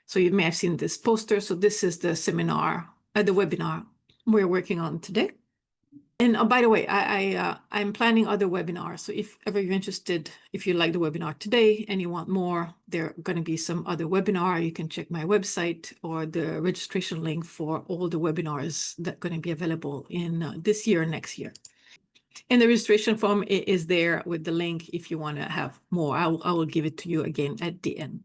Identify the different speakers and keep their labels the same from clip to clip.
Speaker 1: So you may have seen this poster. So this is the seminar, the webinar we're working on today. And by the way, I'm planning other webinars. So if ever you're interested, if you like the webinar today and you want more, there are going to be some other webinar. You can check my website or the registration link for all the webinars that are going to be available in this year and next year. And the registration form is there with the link if you want to have more. I will give it to you again at the end.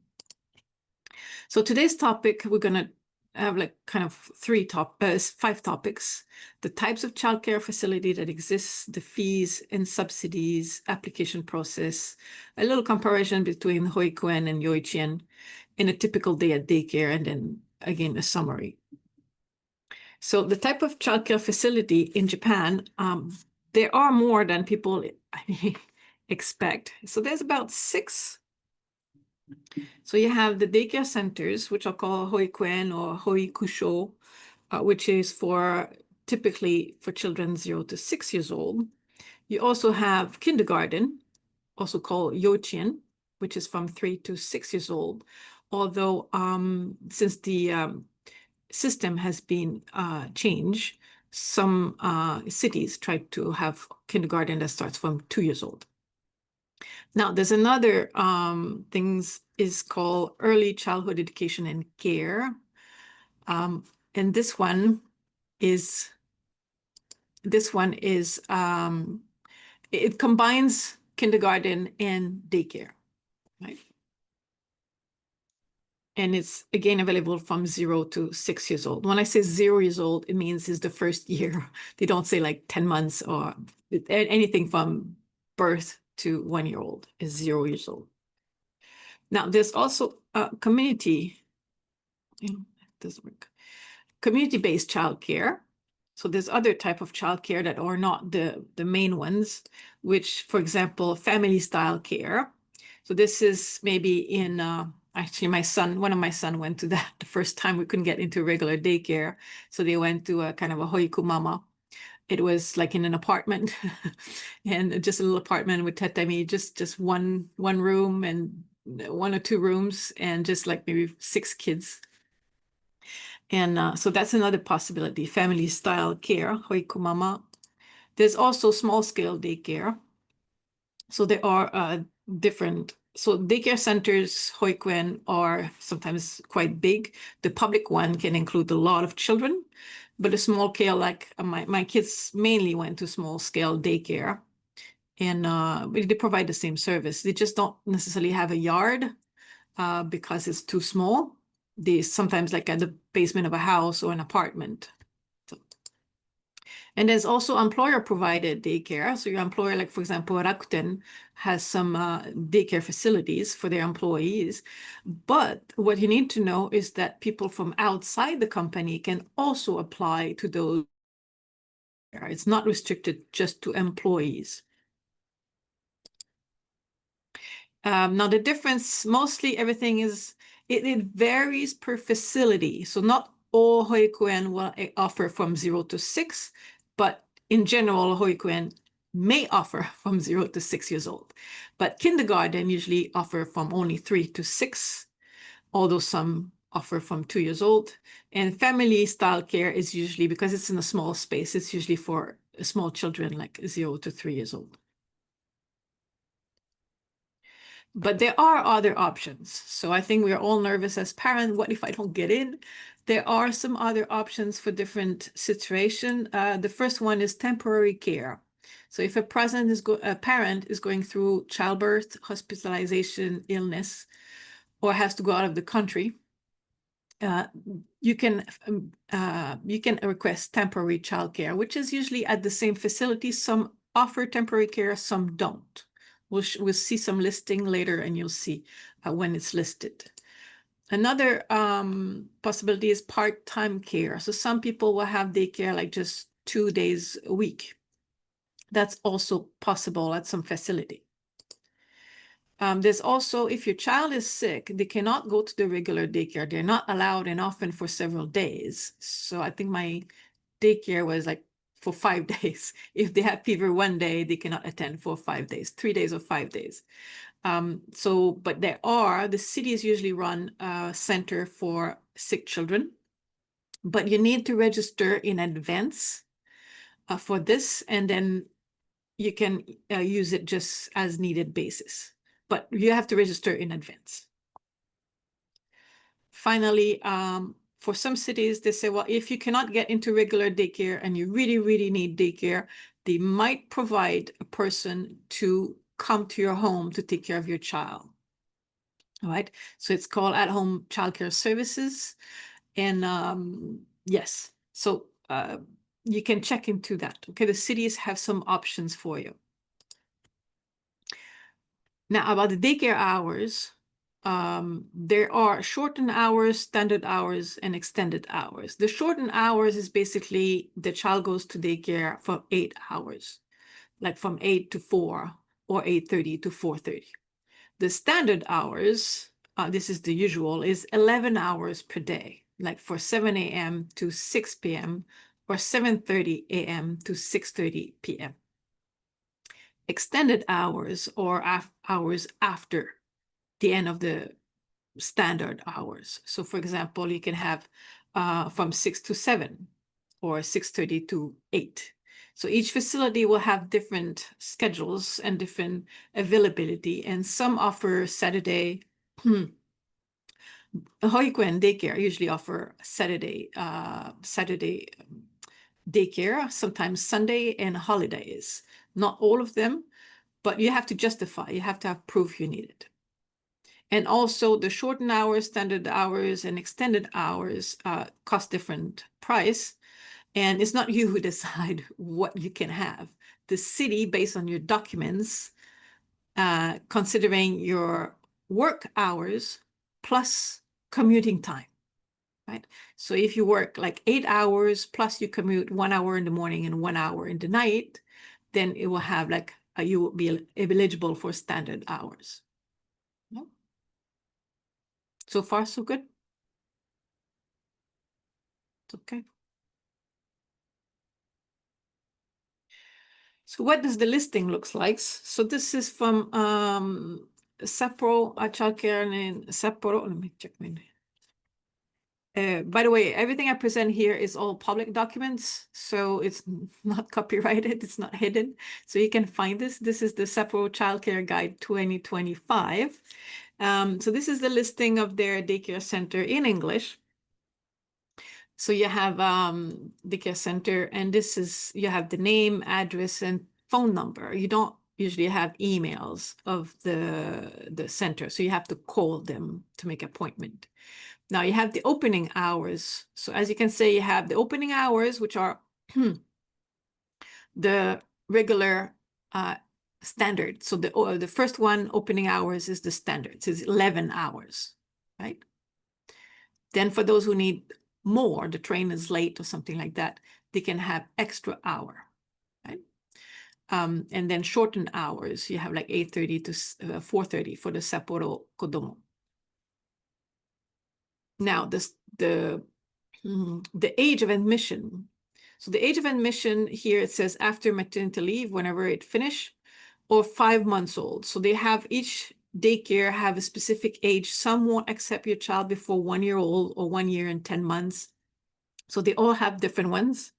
Speaker 1: So today's topic, we're going to have like kind of 5 topics: the types of childcare facility that exists, the fees and subsidies, application process, a little comparison between Hoikuen and Youchien, in a typical day at daycare, and then again a summary. So the type of childcare facility in Japan, there are more than people expect. So there's about 6. So you have the daycare centers, which are called Hoikuen or Hoikusho, which is typically for children 0 to 6 years old. You also have kindergarten, also called Youchien, which is from 3 to 6 years old. Although since the system has been changed, some cities try to have kindergarten that starts from 2 years old. Now, there's another things is called early childhood education and care. And this one is it combines kindergarten and daycare, right? And it's again available from 0 to 6 years old. When I say 0 years old, it means it's the first year. They don't say like 10 months or anything from birth to 1 year old is 0 years old. Now, there's also a community, it doesn't work, community-based childcare. So there's other type of childcare that are not the main ones, which, for example, family-style care. So this is maybe in, actually one of my son went to that the first time we couldn't get into regular daycare. So they went to a kind of a Hoiku mama. It was like in an apartment and just a little apartment with tatami, just one room and 1 or 2 rooms and just like maybe 6 kids. And so that's another possibility, family style care, Hoiku mama. There's also small scale daycare. So there are different, so daycare centers, Hoikuen, are sometimes quite big. The public one can include a lot of children, but a small scale, like my kids mainly went to small scale daycare, and they provide the same service. They just don't necessarily have a yard because it's too small. They sometimes like at the basement of a house or an apartment. And there's also employer-provided daycare. So your employer, like for example, Rakuten has some daycare facilities for their employees. But what you need to know is that people from outside the company can also apply to those. It's not restricted just to employees. Now the difference, mostly everything is, it varies per facility. So not all Hoikuen will offer from 0 to 6, but in general, Hoikuen may offer from 0 to 6 years old. But kindergarten usually offer from only 3 to 6, although some offer from 2 years old. And family style care is usually, because it's in a small space, it's usually for small children like 0 to 3 years old. But there are other options. So I think we're all nervous as parents. What if I don't get in? There are some other options for different situations. The first one is temporary care. So if a parent is going through childbirth, hospitalization, illness, or has to go out of the country, you can request temporary childcare, which is usually at the same facility. Some offer temporary care, some don't. We'll see some listing later, and you'll see when it's listed. Another possibility is part-time care. So some people will have daycare like just 2 days a week. That's also possible at some facility. There's also, if your child is sick, they cannot go to the regular daycare. They're not allowed, and often for several days. So I think my daycare was like for 5 days. If they have fever 1 day, they cannot attend for 5 days, 3 days or 5 days. But the cities usually run a center for sick children, but you need to register in advance for this, and then you can use it just as needed basis, but you have to register in advance. Finally, for some cities, they say, well, if you cannot get into regular daycare and you really, really need daycare, they might provide a person to come to your home to take care of your child. All right. So it's called at-home childcare services. And yes, so you can check into that. Okay. The cities have some options for you. Now, about the daycare hours, there are shortened hours, standard hours, and extended hours. The shortened hours is basically the child goes to daycare for 8 hours, like from 8 to 4 or 8:30 to 4:30. The standard hours, this is the usual, is 11 hours per day, like for 7 a.m. to 6 p.m. or 7:30 a.m. to 6:30 p.m. Extended hours or hours after the end of the standard hours. So for example, you can have from 6 to 7 or 6:30 to 8. So each facility will have different schedules and different availability, and some offer Saturday. Hoikuen Daycare usually offer Saturday daycare, sometimes Sunday and holidays. Not all of them, but you have to justify, you have to have proof you need it. And also the shortened hours, standard hours, and extended hours cost different price. And it's not you who decide what you can have. The city, based on your documents, considering your work hours plus commuting time, right? So if you work like 8 hours plus you commute 1 hour in the morning and 1 hour in the night, then it will have like, you will be eligible for standard hours. So far, so good. It's okay. So what does the listing looks like? So this is from Sapporo Childcare in Sapporo. Let me check my. By the way, everything I present here is all public documents, so it's not copyrighted, it's not hidden. So you can find this. This is the Sapporo Childcare Guide 2025. So this is the listing of their daycare center in English. So you have daycare center, and this is, you have the name, address, and phone number. You don't usually have emails of the center, so you have to call them to make appointment. Now you have the opening hours. So as you can see, you have the opening hours, which are the regular standard. So the first one, opening hours, is the standard. It's 11 hours, right? Then for those who need more, the train is late or something like that, they can have extra hour, right? And then shortened hours, you have like 8:30 to 4:30 for the Sapporo Kodomo. Now, the age of admission. So the age of admission here, it says after maternity leave, whenever it finish, or 5 months old. So they have, each daycare have a specific age. Some won't accept your child before 1 year old or 1 year and 10 months. So they all have different ones.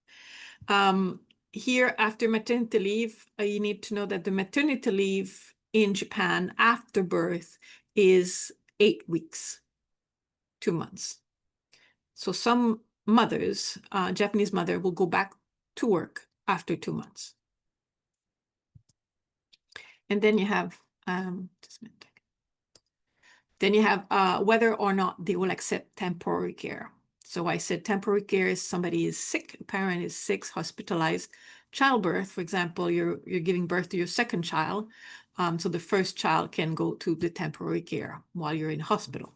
Speaker 1: Here, after maternity leave, you need to know that the maternity leave in Japan after birth is 8 weeks, 2 months. So some mothers, Japanese mother, will go back to work after 2 months. And then you have, just a minute. Then you have whether or not they will accept temporary care. So I said temporary care is somebody is sick, a parent is sick, hospitalized. Childbirth, for example, you're giving birth to your second child. So the first child can go to the temporary care while you're in hospital.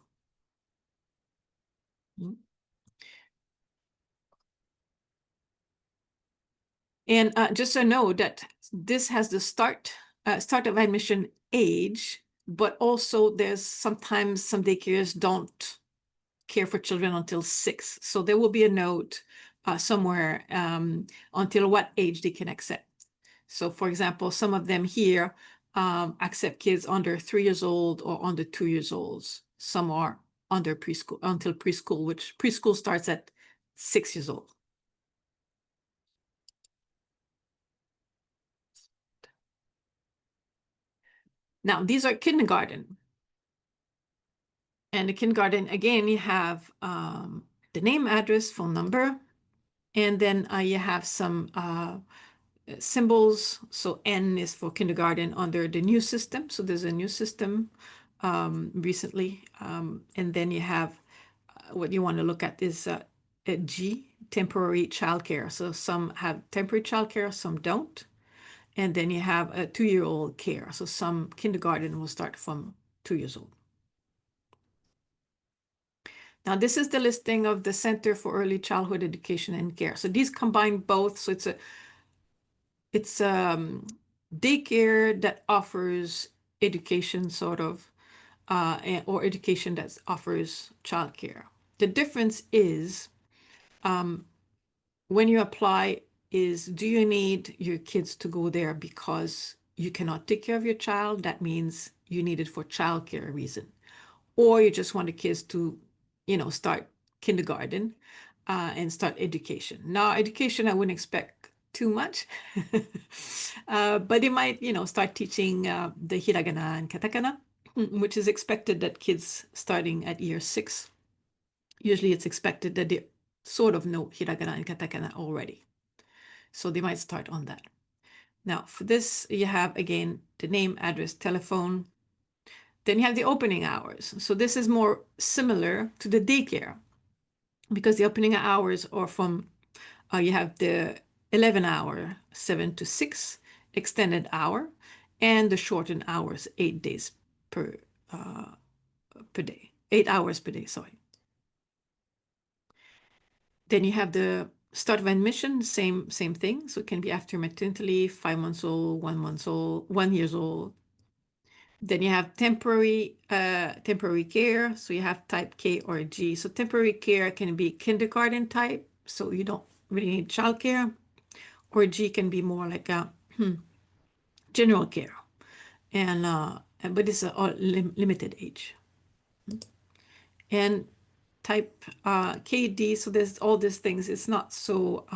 Speaker 1: And just so know that this has the start of admission age, but also there's sometimes some daycares don't care for children until 6. So there will be a note somewhere until what age they can accept. So for example, some of them here accept kids under 3 years old or under 2 years old. Some are under preschool until preschool, which preschool starts at 6 years old. Now, these are kindergarten. And the kindergarten, again, you have the name, address, phone number, and then you have some symbols. So N is for kindergarten under the new system. So there's a new system recently. And then you have what you want to look at is a G, temporary childcare. So some have temporary childcare, some don't. And then you have a 2-year-old care. So some kindergarten will start from 2 years old. Now, this is the listing of the Center for Early Childhood Education and Care. So these combine both. So it's daycare that offers education, sort of, or education that offers childcare. The difference is when you apply is, do you need your kids to go there because you cannot take care of your child? That means you need it for childcare reason. Or you just want the kids to, start kindergarten and start education. Now, education, I wouldn't expect too much, but they might, start teaching the hiragana and katakana, which is expected that kids starting at year 6, usually it's expected that they sort of know hiragana and katakana already. So they might start on that. Now, for this, you have, again, the name, address, telephone. Then you have the opening hours. So this is more similar to the daycare because the opening hours are from, you have the 11-hour, 7 to 6 extended hour, and the shortened hours, 8 days per day, 8 hours per day, sorry. Then you have the start of admission, same thing. So it can be after maternity leave, 5 months old, 1 month old, 1 years old. Then you have temporary care. So you have type K or G. So temporary care can be kindergarten type, so you don't really need childcare, or G can be more like a general care, and but it's a limited age. And type KD. So there's all these things. It's not so.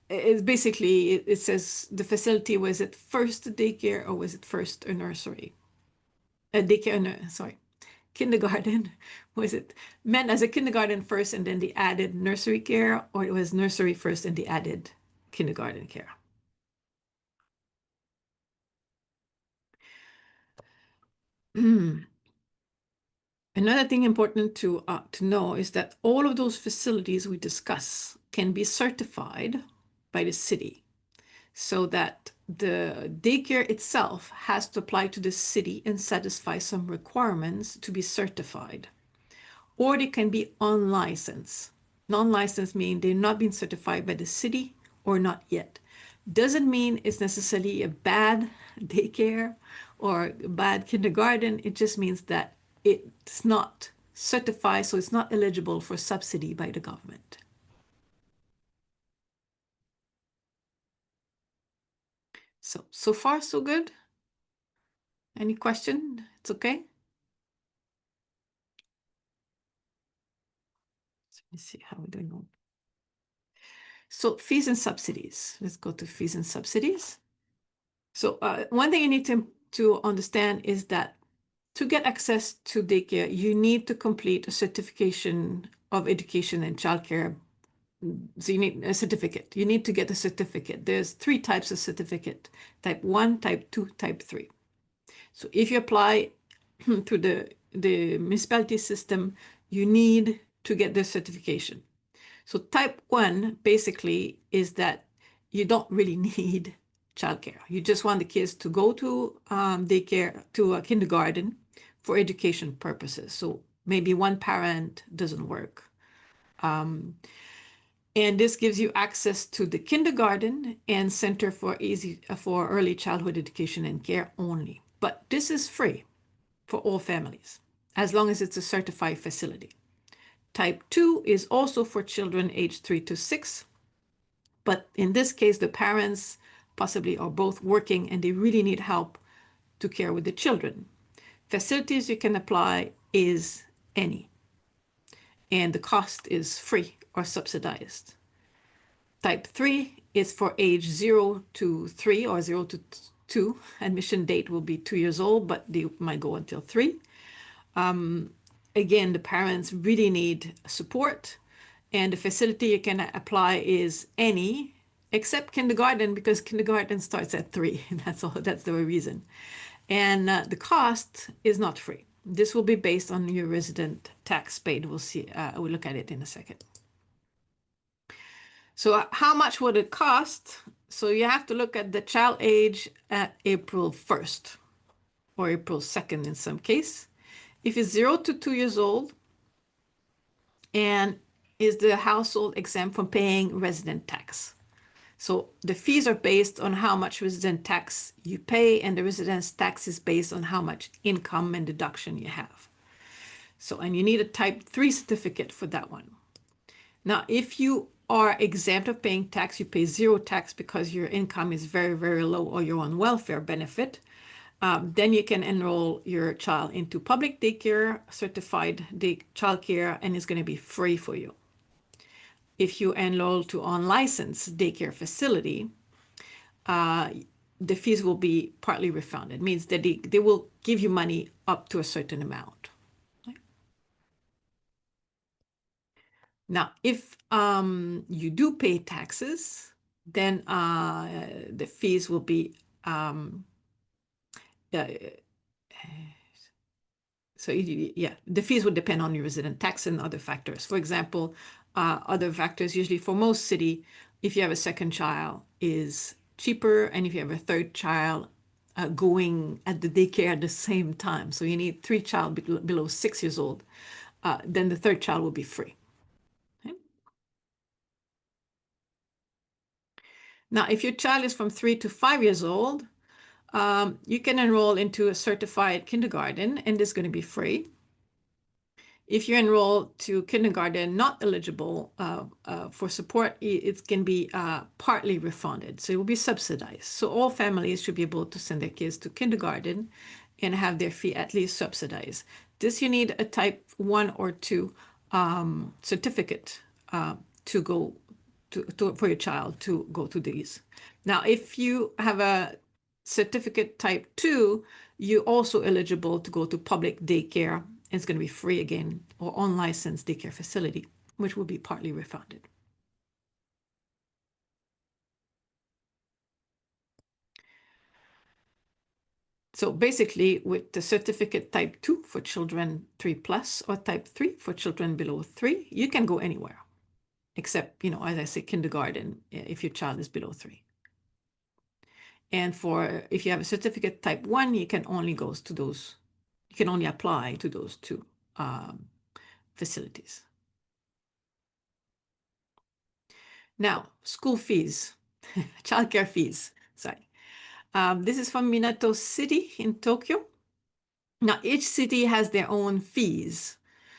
Speaker 1: It's basically it says the facility, was it first daycare or was it first a nursery? Daycare, sorry, kindergarten. Was it meant as a kindergarten first and then they added nursery care, or it was nursery first and they added kindergarten care? Another thing important to know is that all of those facilities we discuss can be certified by the city, so that the daycare itself has to apply to the city and satisfy some requirements to be certified. Or they can be unlicensed. Non-licensed mean they're not being certified by the city or not yet. Doesn't mean it's necessarily a bad daycare or a bad kindergarten. It just means that it's not certified, so it's not eligible for subsidy by the government. So far, so good. Any question? It's okay. So let me see how we're doing on. So fees and subsidies. Let's go to fees and subsidies. So one thing you need to understand is that to get access to daycare, you need to complete a certification of education and childcare. So you need a certificate. You need to get a certificate. There's 3 types of certificate: type 1, type 2, type 3. So if you apply through the municipality system, you need to get the certification. So type 1 basically is that you don't really need childcare. You just want the kids to go to daycare, to a kindergarten for education purposes. So maybe one parent doesn't work. And this gives you access to the kindergarten and Center for Early Childhood Education and Care only. But this is free for all families, as long as it's a certified facility. Type 2 is also for children aged 3 to 6. But in this case, the parents possibly are both working and they really need help to care with the children. Facilities you can apply is any, and the cost is free or subsidized. Type 3 is for age 0 to 3 or 0 to 2. Admission date will be 2 years old, but they might go until 3. Again, the parents really need support, and the facility you can apply is any, except kindergarten, because kindergarten starts at 3. That's all. That's the reason. And the cost is not free. This will be based on your resident tax paid. We'll see. We'll look at it in a second. So how much would it cost? So you have to look at the child age at April 1st or April 2nd in some case. If it's 0 to 2 years old, and is the household exempt from paying resident tax? So the fees are based on how much resident tax you pay, and the residence tax is based on how much income and deduction you have. So, and you need a type 3 certificate for that one. Now, if you are exempt of paying tax, you pay 0 tax because your income is very, very low or you're on welfare benefit, then you can enroll your child into public daycare, certified childcare, and it's going to be free for you. If you enroll to unlicensed daycare facility, the fees will be partly refunded. It means that they will give you money up to a certain amount. Right? Now, if you do pay taxes, then the fees will be so yeah, the fees would depend on your resident tax and other factors. For example, other factors usually for most city, if you have a second child, is cheaper, and if you have a third child going at the daycare at the same time, so you need 3 child below 6 years old, then the third child will be free. Okay? Now, if your child is from 3 to 5 years old, you can enroll into a certified kindergarten, and it's going to be free. If you enroll to kindergarten not eligible for support, it can be partly refunded. So it will be subsidized. So all families should be able to send their kids to kindergarten and have their fee at least subsidized. This you need a type 1 or 2 certificate to go for your child to go to these. Now, if you have a certificate type 2, you're also eligible to go to public daycare. It's going to be free again, or unlicensed daycare facility, which will be partly refunded. So basically, with the certificate type 2 for children 3+ or type 3 for children below 3, you can go anywhere, except, as I say, kindergarten, if your child is below 3. And if you have a certificate type 1, you can only apply to those 2 facilities. Now, school fees, childcare fees, sorry. This is from Minato City in Tokyo. Now, each city has their own fees.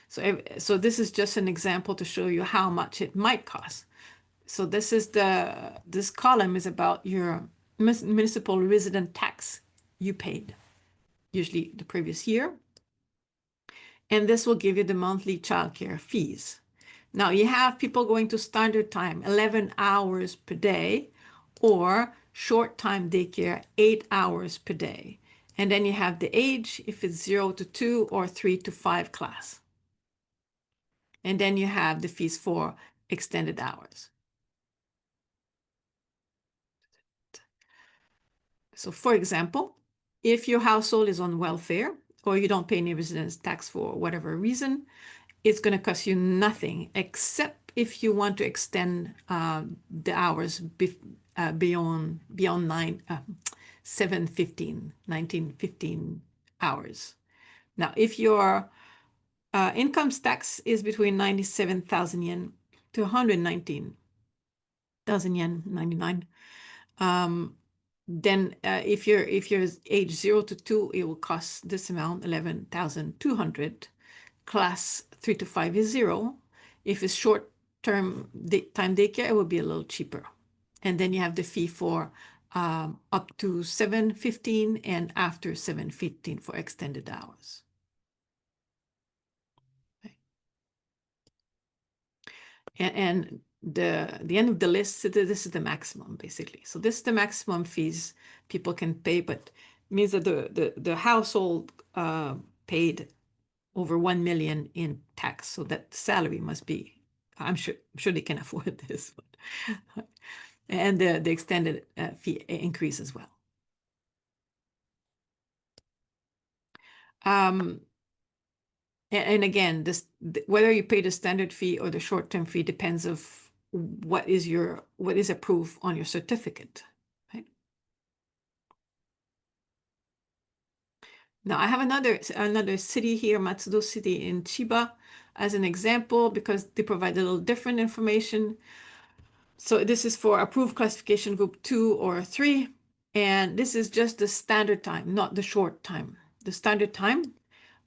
Speaker 1: So this is just an example to show you how much it might cost. So this column is about your municipal resident tax you paid, usually the previous year. And this will give you the monthly childcare fees. Now, you have people going to standard time, 11 hours per day, or short time daycare, 8 hours per day. And then you have the age, if it's 0 to 2 or 3 to 5 class. And then you have the fees for extended hours. So for example, if your household is on welfare or you don't pay any residence tax for whatever reason, it's going to cost you nothing except if you want to extend the hours beyond 19-15 hours. Now, if your income tax is between 97,000 yen to 119,000 yen, 99, then if you're age 0 to 2, it will cost this amount, 11,200. Class 3 to 5 is 0. If it's short-term time daycare, it will be a little cheaper. And then you have the fee for up to 7:15 and after 7:15 for extended hours. Okay. And the end of the list, this is the maximum basically. So this is the maximum fees people can pay, but means that the household paid over 1 million in tax. So that salary must be, I'm sure they can afford this. And the extended fee increase as well. And again, whether you pay the standard fee or the short-term fee depends of what is approved on your certificate. Right? Now I have another city here, Matsudo City in Chiba, as an example because they provide a little different information. So this is for approved classification group 2 or 3, and this is just the standard time, not the short time. The standard time,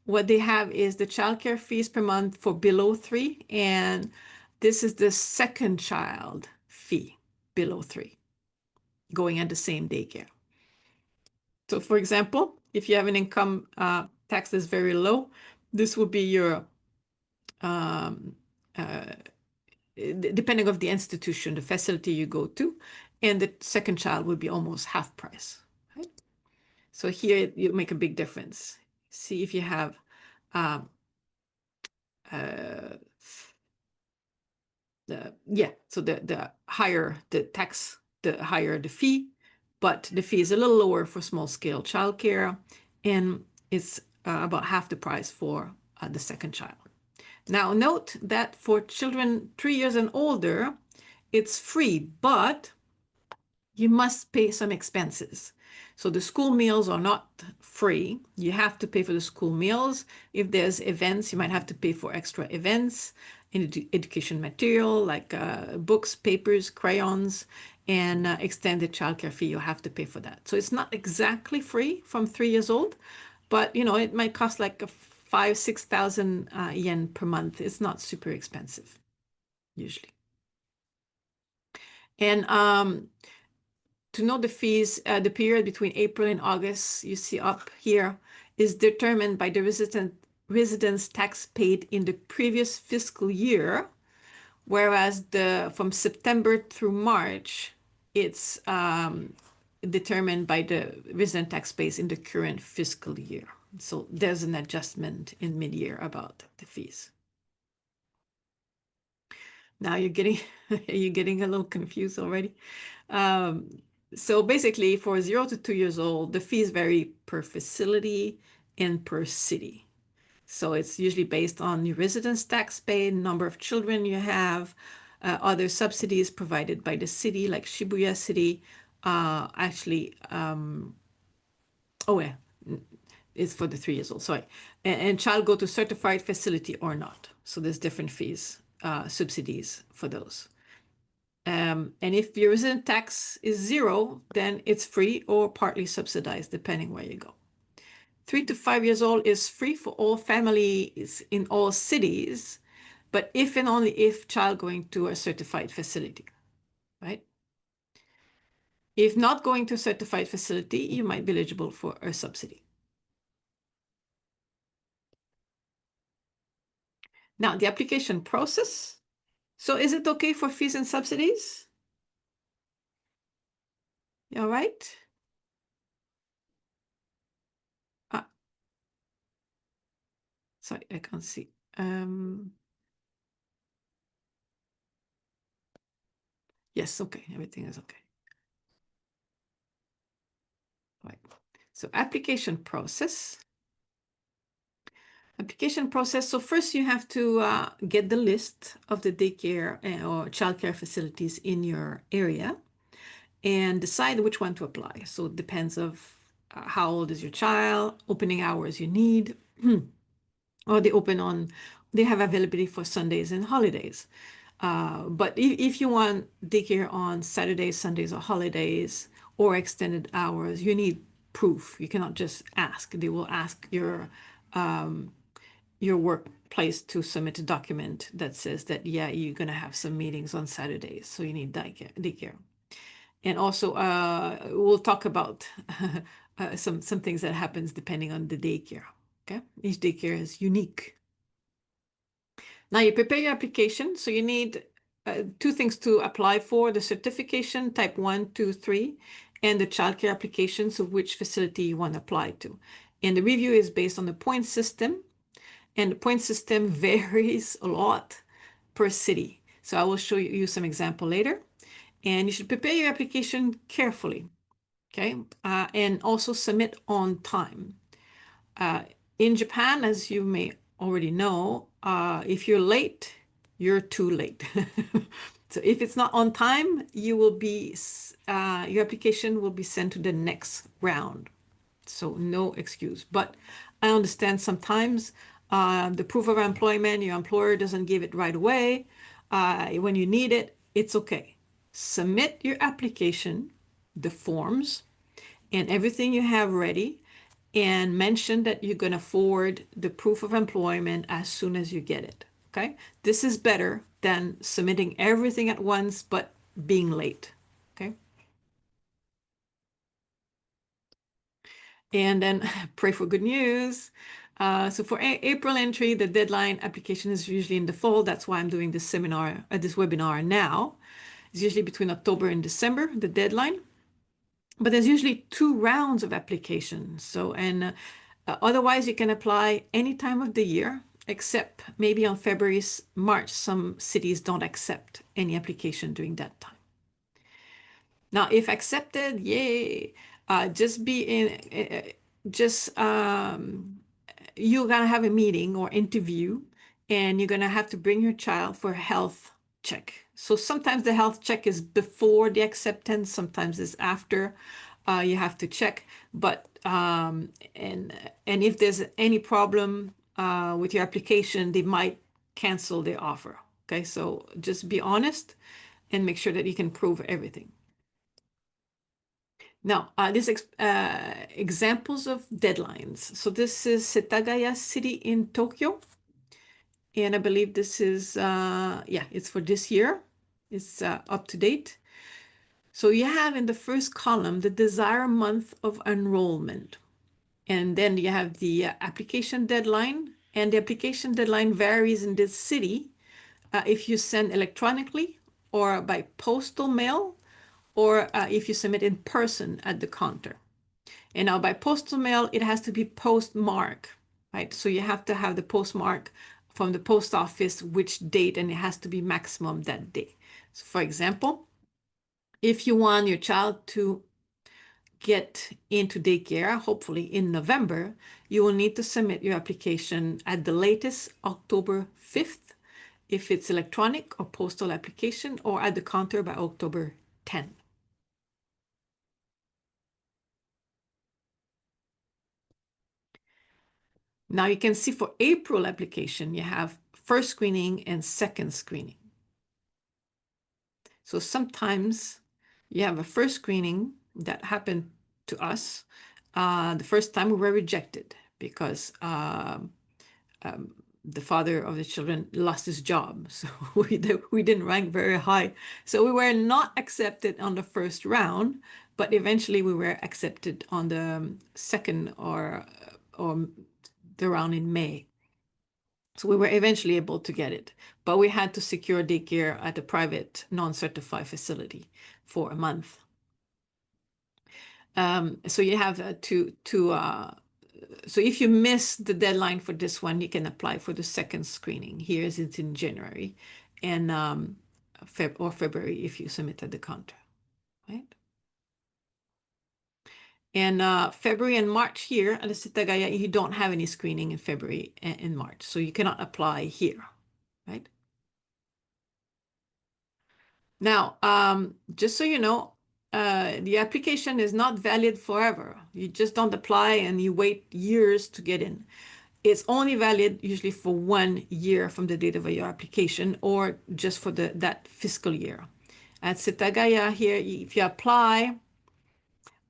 Speaker 1: what they have is the childcare fees per month for below 3, and this is the second child fee below 3, going at the same daycare. So for example, if you have an income tax that's very low, this will be your depending on the institution, the facility you go to, and the second child would be almost half price. Right? So here you make a big difference. See if you have so the higher the tax, the higher the fee, but the fee is a little lower for small scale childcare, and it's about half the price for the second child. Now note that for children 3 years and older, it's free, but you must pay some expenses. So the school meals are not free. You have to pay for the school meals. If there's events, you might have to pay for extra events and education material like books, papers, crayons, and extended childcare fee. You have to pay for that. So it's not exactly free from 3 years old, but it might cost like 5,000-6,000 yen per month. It's not super expensive usually. And to know the fees, the period between April and August, you see up here, is determined by the residence tax paid in the previous fiscal year, whereas from September through March, it's determined by the resident tax paid in the current fiscal year. So there's an adjustment in mid-year about the fees. Now you're getting a little confused already. So basically, for 0 to 2 years old, the fees vary per facility and per city. So it's usually based on your residence tax paid, number of children you have, other subsidies provided by the city, like Shibuya City. It's for the 3 years old, sorry. And child go to certified facility or not. So there's different fees, subsidies for those. And if your resident tax is 0, then it's free or partly subsidized, depending where you go. 3 to 5 years old is free for all families in all cities, but if and only if child going to a certified facility, right? If not going to a certified facility, you might be eligible for a subsidy. Now, the application process. So is it okay for fees and subsidies? All right. Sorry, I can't see. Yes, okay, everything is okay. Right. So application process. So first you have to get the list of the daycare or childcare facilities in your area and decide which one to apply. So it depends of how old is your child, opening hours you need, or they have availability for Sundays and holidays. But if you want daycare on Saturdays, Sundays, or holidays, or extended hours, you need proof. You cannot just ask. They will ask your workplace to submit a document that says that, yeah, you're going to have some meetings on Saturdays, so you need daycare. And also, we'll talk about some things that happens depending on the daycare. Okay, each daycare is unique. Now you prepare your application. So you need two things to apply for: the certification type 1, 2, 3, and the childcare application, so which facility you want to apply to. And the review is based on the point system, and the point system varies a lot per city. So I will show you some example later. And you should prepare your application carefully, okay? And also submit on time. In Japan, as you may already know, if you're late, you're too late. So if it's not on time, you will be your application will be sent to the next round. So no excuse. But I understand sometimes the proof of employment, your employer doesn't give it right away. When you need it, it's okay. Submit your application, the forms, and everything you have ready, and mention that you're going to forward the proof of employment as soon as you get it. Okay. This is better than submitting everything at once, but being late. Okay. And then pray for good news. So for April entry, the deadline application is usually in the fall. That's why I'm doing this seminar, this webinar now. It's usually between October and December, the deadline. But there's usually 2 rounds of applications. So, and otherwise you can apply any time of the year, except maybe on February, March, some cities don't accept any application during that time. Now, if accepted, yay, just be in, you're gonna have a meeting or interview, and you're gonna have to bring your child for a health check. So sometimes the health check is before the acceptance, sometimes it's after. You have to check, but and if there's any problem with your application, they might cancel the offer. Okay, so just be honest and make sure that you can prove everything. Now, these examples of deadlines. So this is Setagaya City in Tokyo. And I believe this is, yeah, it's for this year. It's up to date. So you have in the first column the desired month of enrollment. And then you have the application deadline. And the application deadline varies in this city if you send electronically or by postal mail, or if you submit in person at the counter. And now by postal mail, it has to be postmark, right? So you have to have the postmark from the post office, which date, and it has to be maximum that day. So for example, if you want your child to get into daycare, hopefully in November, you will need to submit your application at the latest October 5th, if it's electronic or postal application, or at the counter by October 10th. Now you can see for April application, you have first screening and second screening. So sometimes you have a first screening that happened to us. The first time we were rejected because the father of the children lost his job. So we didn't rank very high. So we were not accepted on the first round, but eventually we were accepted on the second or the round in May. So we were eventually able to get it, but we had to secure daycare at a private non-certified facility for a month. So you have so if you miss the deadline for this one, you can apply for the second screening. Here it's in January, and February if you submit at the counter, right? And February and March here at the Setagaya, you don't have any screening in February and March, so you cannot apply here, right? Now, just so you know, the application is not valid forever. You just don't apply and you wait years to get in. It's only valid usually for 1 year from the date of your application, or just for that fiscal year. At Setagaya here, if you apply,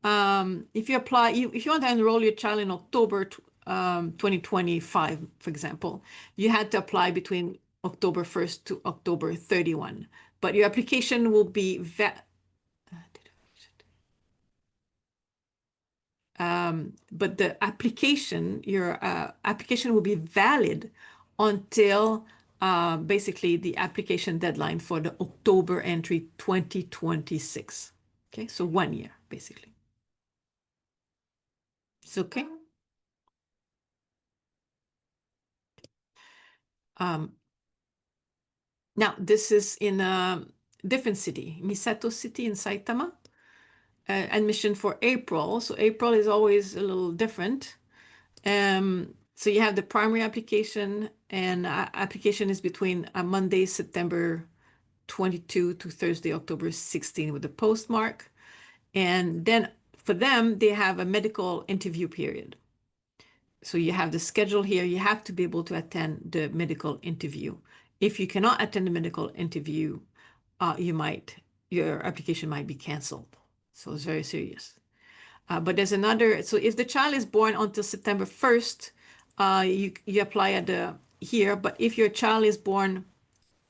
Speaker 1: if you want to enroll your child in October 2025, for example, you had to apply between October 1st to October 31. But your application will be But the application, your application will be valid until basically the application deadline for the October entry 2026. Okay, so 1 year basically. It's okay. Now this is in a different city, Misato City in Saitama. Admission for April. So April is always a little different. So you have the primary application, and application is between Monday, September 22 to Thursday, October 16 with the postmark. And then for them, they have a medical interview period. So you have the schedule here. You have to be able to attend the medical interview. If you cannot attend the medical interview, your application might be canceled. So it's very serious. But there's another, so if the child is born until September 1st, you apply at the here, but if your child is born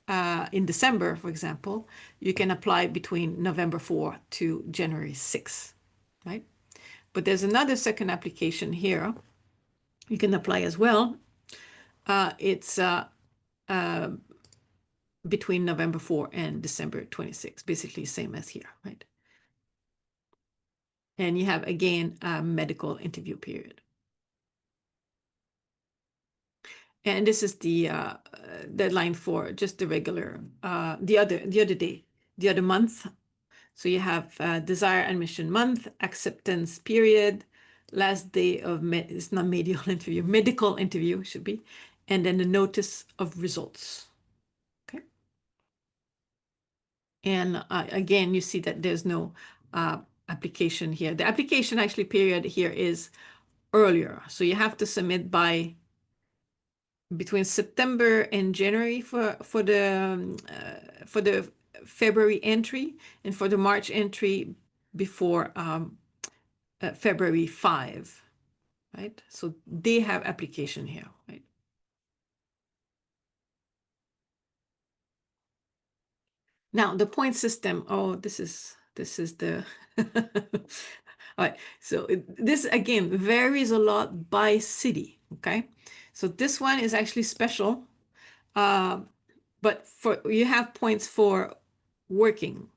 Speaker 1: in December, for example, you can apply between November 4 to January 6, right? But there's another second application here. You can apply as well. It's between November 4 and December 26, basically same as here, right? And you have, again, a medical interview period. And this is the deadline for just the regular, the other day, the other month. So you have desire admission month, acceptance period, last day of, it's not medical interview should be, and then the notice of results. Okay. And again, you see that there's no application here. The application actually period here is earlier. So you have to submit by between September and January for the February entry, and for the March entry before February 5, right? So they have application here, right? Now the point system. Oh, this is the all right. So this again varies a lot by city. Okay, so this one is actually special, but for you have points for working.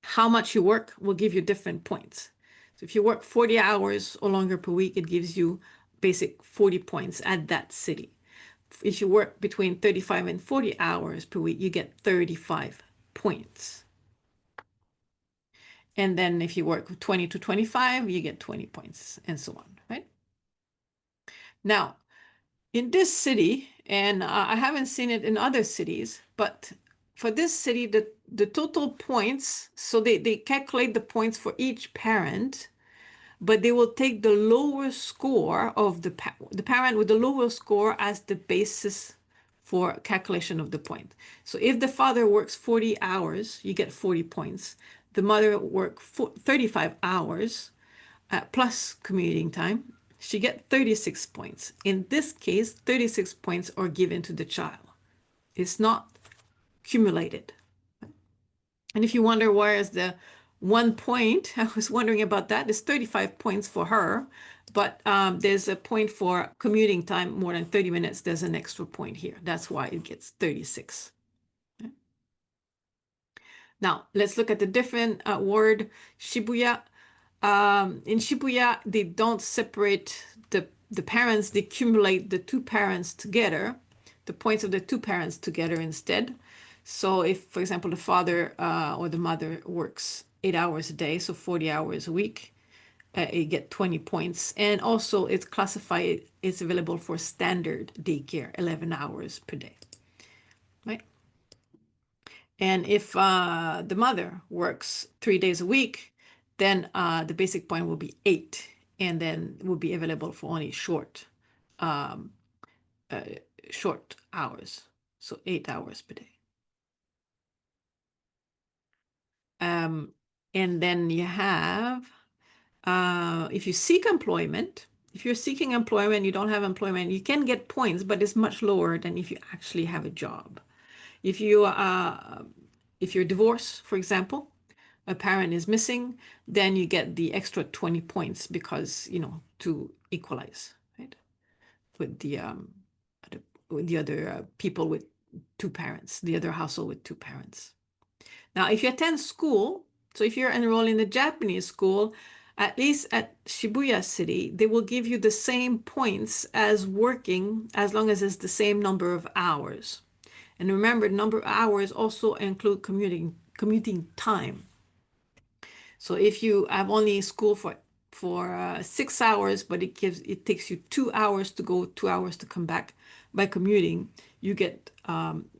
Speaker 1: How much you work will give you different points. So if you work 40 hours or longer per week, it gives you basic 40 points at that city. If you work between 35 and 40 hours per week, you get 35 points. And then if you work 20 to 25, you get 20 points, and so on, right? Now, in this city, and I haven't seen it in other cities, but for this city, the total points, so they calculate the points for each parent, but they will take the lower score of the parent with the lower score as the basis for calculation of the point. So if the father works 40 hours, you get 40 points. The mother works 35 hours plus commuting time, she get 36 points. In this case, 36 points are given to the child. It's not cumulated. And if you wonder where is the 1 point, I was wondering about that. There's 35 points for her, but there's a point for commuting time more than 30 minutes. There's an extra point here. That's why it gets 36. Okay. Now, let's look at the different word, Shibuya. In Shibuya, they don't separate the parents, they accumulate the two parents together, the points of the two parents together instead. So if, for example, the father or the mother works 8 hours a day, so 40 hours a week, you get 20 points. And also it's classified, it's available for standard daycare, 11 hours per day, right? And if the mother works 3 days a week, then the basic point will be 8, and then will be available for only short hours, so 8 hours per day. And then you have, if you seek employment, if you're seeking employment, you don't have employment, you can get points, but it's much lower than if you actually have a job. If you're divorced, for example, a parent is missing, then you get the extra 20 points because, to equalize, right? With the other people with two parents, the other household with two parents. Now, if you attend school, so if you're enrolled in a Japanese school, at least at Shibuya City, they will give you the same points as working as long as it's the same number of hours. And remember, number of hours also include commuting time. So if you have only school for 6 hours, but it takes you 2 hours to go, 2 hours to come back by commuting, you get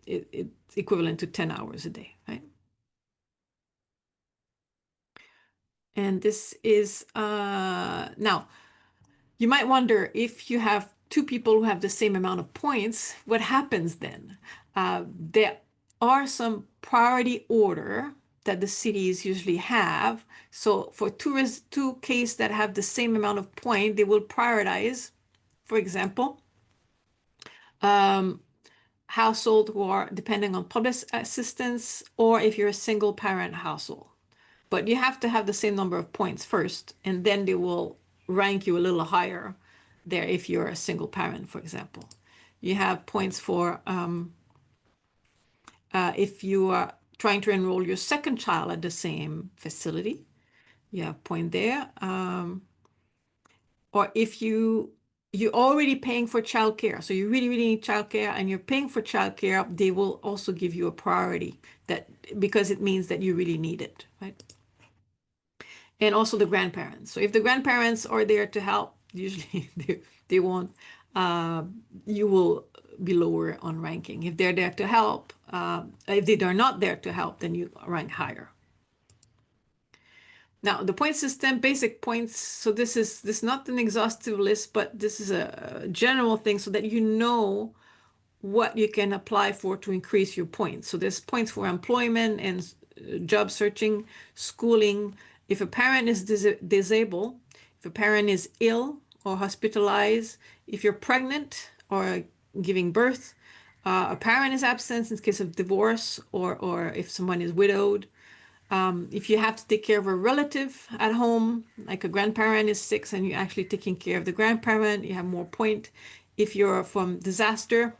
Speaker 1: it's equivalent to 10 hours a day, right? And this is now you might wonder if you have two people who have the same amount of points, what happens then? There are some priority order that the cities usually have. So for two cases that have the same amount of point, they will prioritize, for example, household who are depending on public assistance, or if you're a single parent household. But you have to have the same number of points first, and then they will rank you a little higher there if you're a single parent, for example. You have points for if you are trying to enroll your second child at the same facility, you have point there. Or if you're already paying for childcare, so you really, really need childcare and you're paying for childcare, they will also give you a priority because it means that you really need it, right? And also the grandparents. So if the grandparents are there to help, usually they won't, you will be lower on ranking. If they're there to help, if they are not there to help, then you rank higher. Now, the point system, basic points. So this is not an exhaustive list, but this is a general thing so that you know what you can apply for to increase your points. So there's points for employment and job searching, schooling. If a parent is disabled, if a parent is ill or hospitalized, if you're pregnant or giving birth, a parent is absent in case of divorce, or if someone is widowed. If you have to take care of a relative at home, like a grandparent is sick and you're actually taking care of the grandparent, you have more point. If you're from disaster,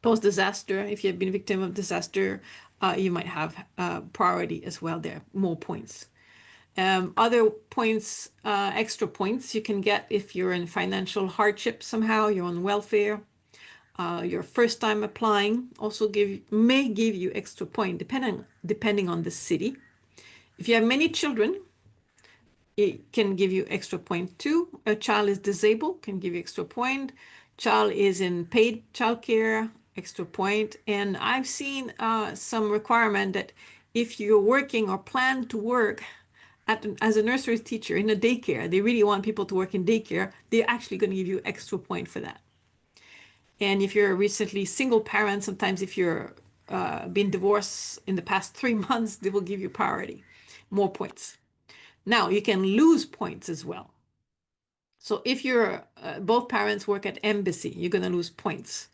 Speaker 1: post-disaster, if you have been a victim of disaster, you might have priority as well there, more points. Other points, extra points you can get if you're in financial hardship somehow, you're on welfare, your first time applying also may give you extra point depending on the city. If you have many children, it can give you extra point too. A child is disabled, can give you extra point. Child is in paid childcare, extra point. And I've seen some requirement that if you're working or plan to work as a nursery teacher in a daycare, they really want people to work in daycare, they're actually going to give you extra point for that. And if you're a recently single parent, sometimes if you're been divorced in the past 3 months, they will give you priority, more points. Now, you can lose points as well. So if you're both parents work at embassy, you're going to lose points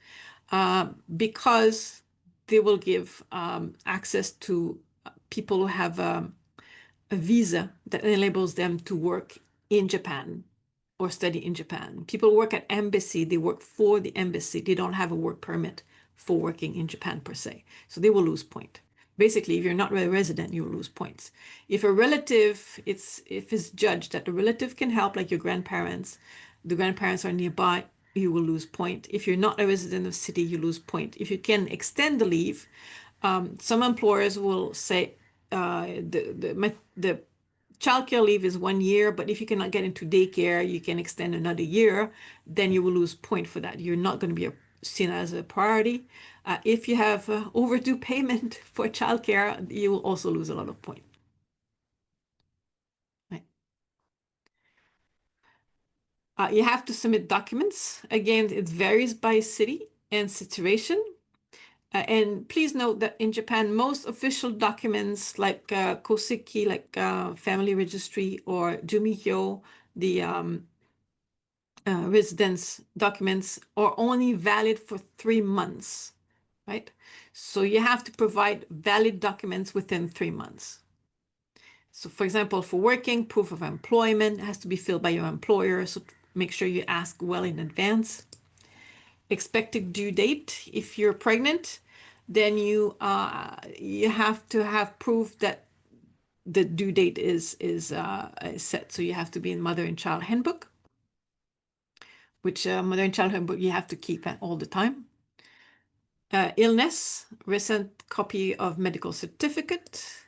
Speaker 1: because they will give access to people who have a visa that enables them to work in Japan or study in Japan. People who work at embassy, they work for the embassy. They don't have a work permit for working in Japan per se. So they will lose point. Basically, if you're not a resident, you will lose points. If a relative, if it's judged that the relative can help, like your grandparents, the grandparents are nearby, you will lose point. If you're not a resident of the city, you lose point. If you can extend the leave, some employers will say the childcare leave is 1 year, but if you cannot get into daycare, you can extend another year, then you will lose point for that. You're not going to be seen as a priority. If you have overdue payment for childcare, you will also lose a lot of points. Right. You have to submit documents. Again, it varies by city and situation. And please note that in Japan, most official documents like koseki, like family registry, or jumihyo, the residence documents, are only valid for 3 months, right? So you have to provide valid documents within 3 months. So for example, for working, proof of employment has to be filled by your employer. So make sure you ask well in advance. Expected due date. If you're pregnant, then you have to have proof that the due date is set. So you have to be in Mother and Child Handbook, which Mother and Child Handbook you have to keep all the time. Illness, recent copy of medical certificate.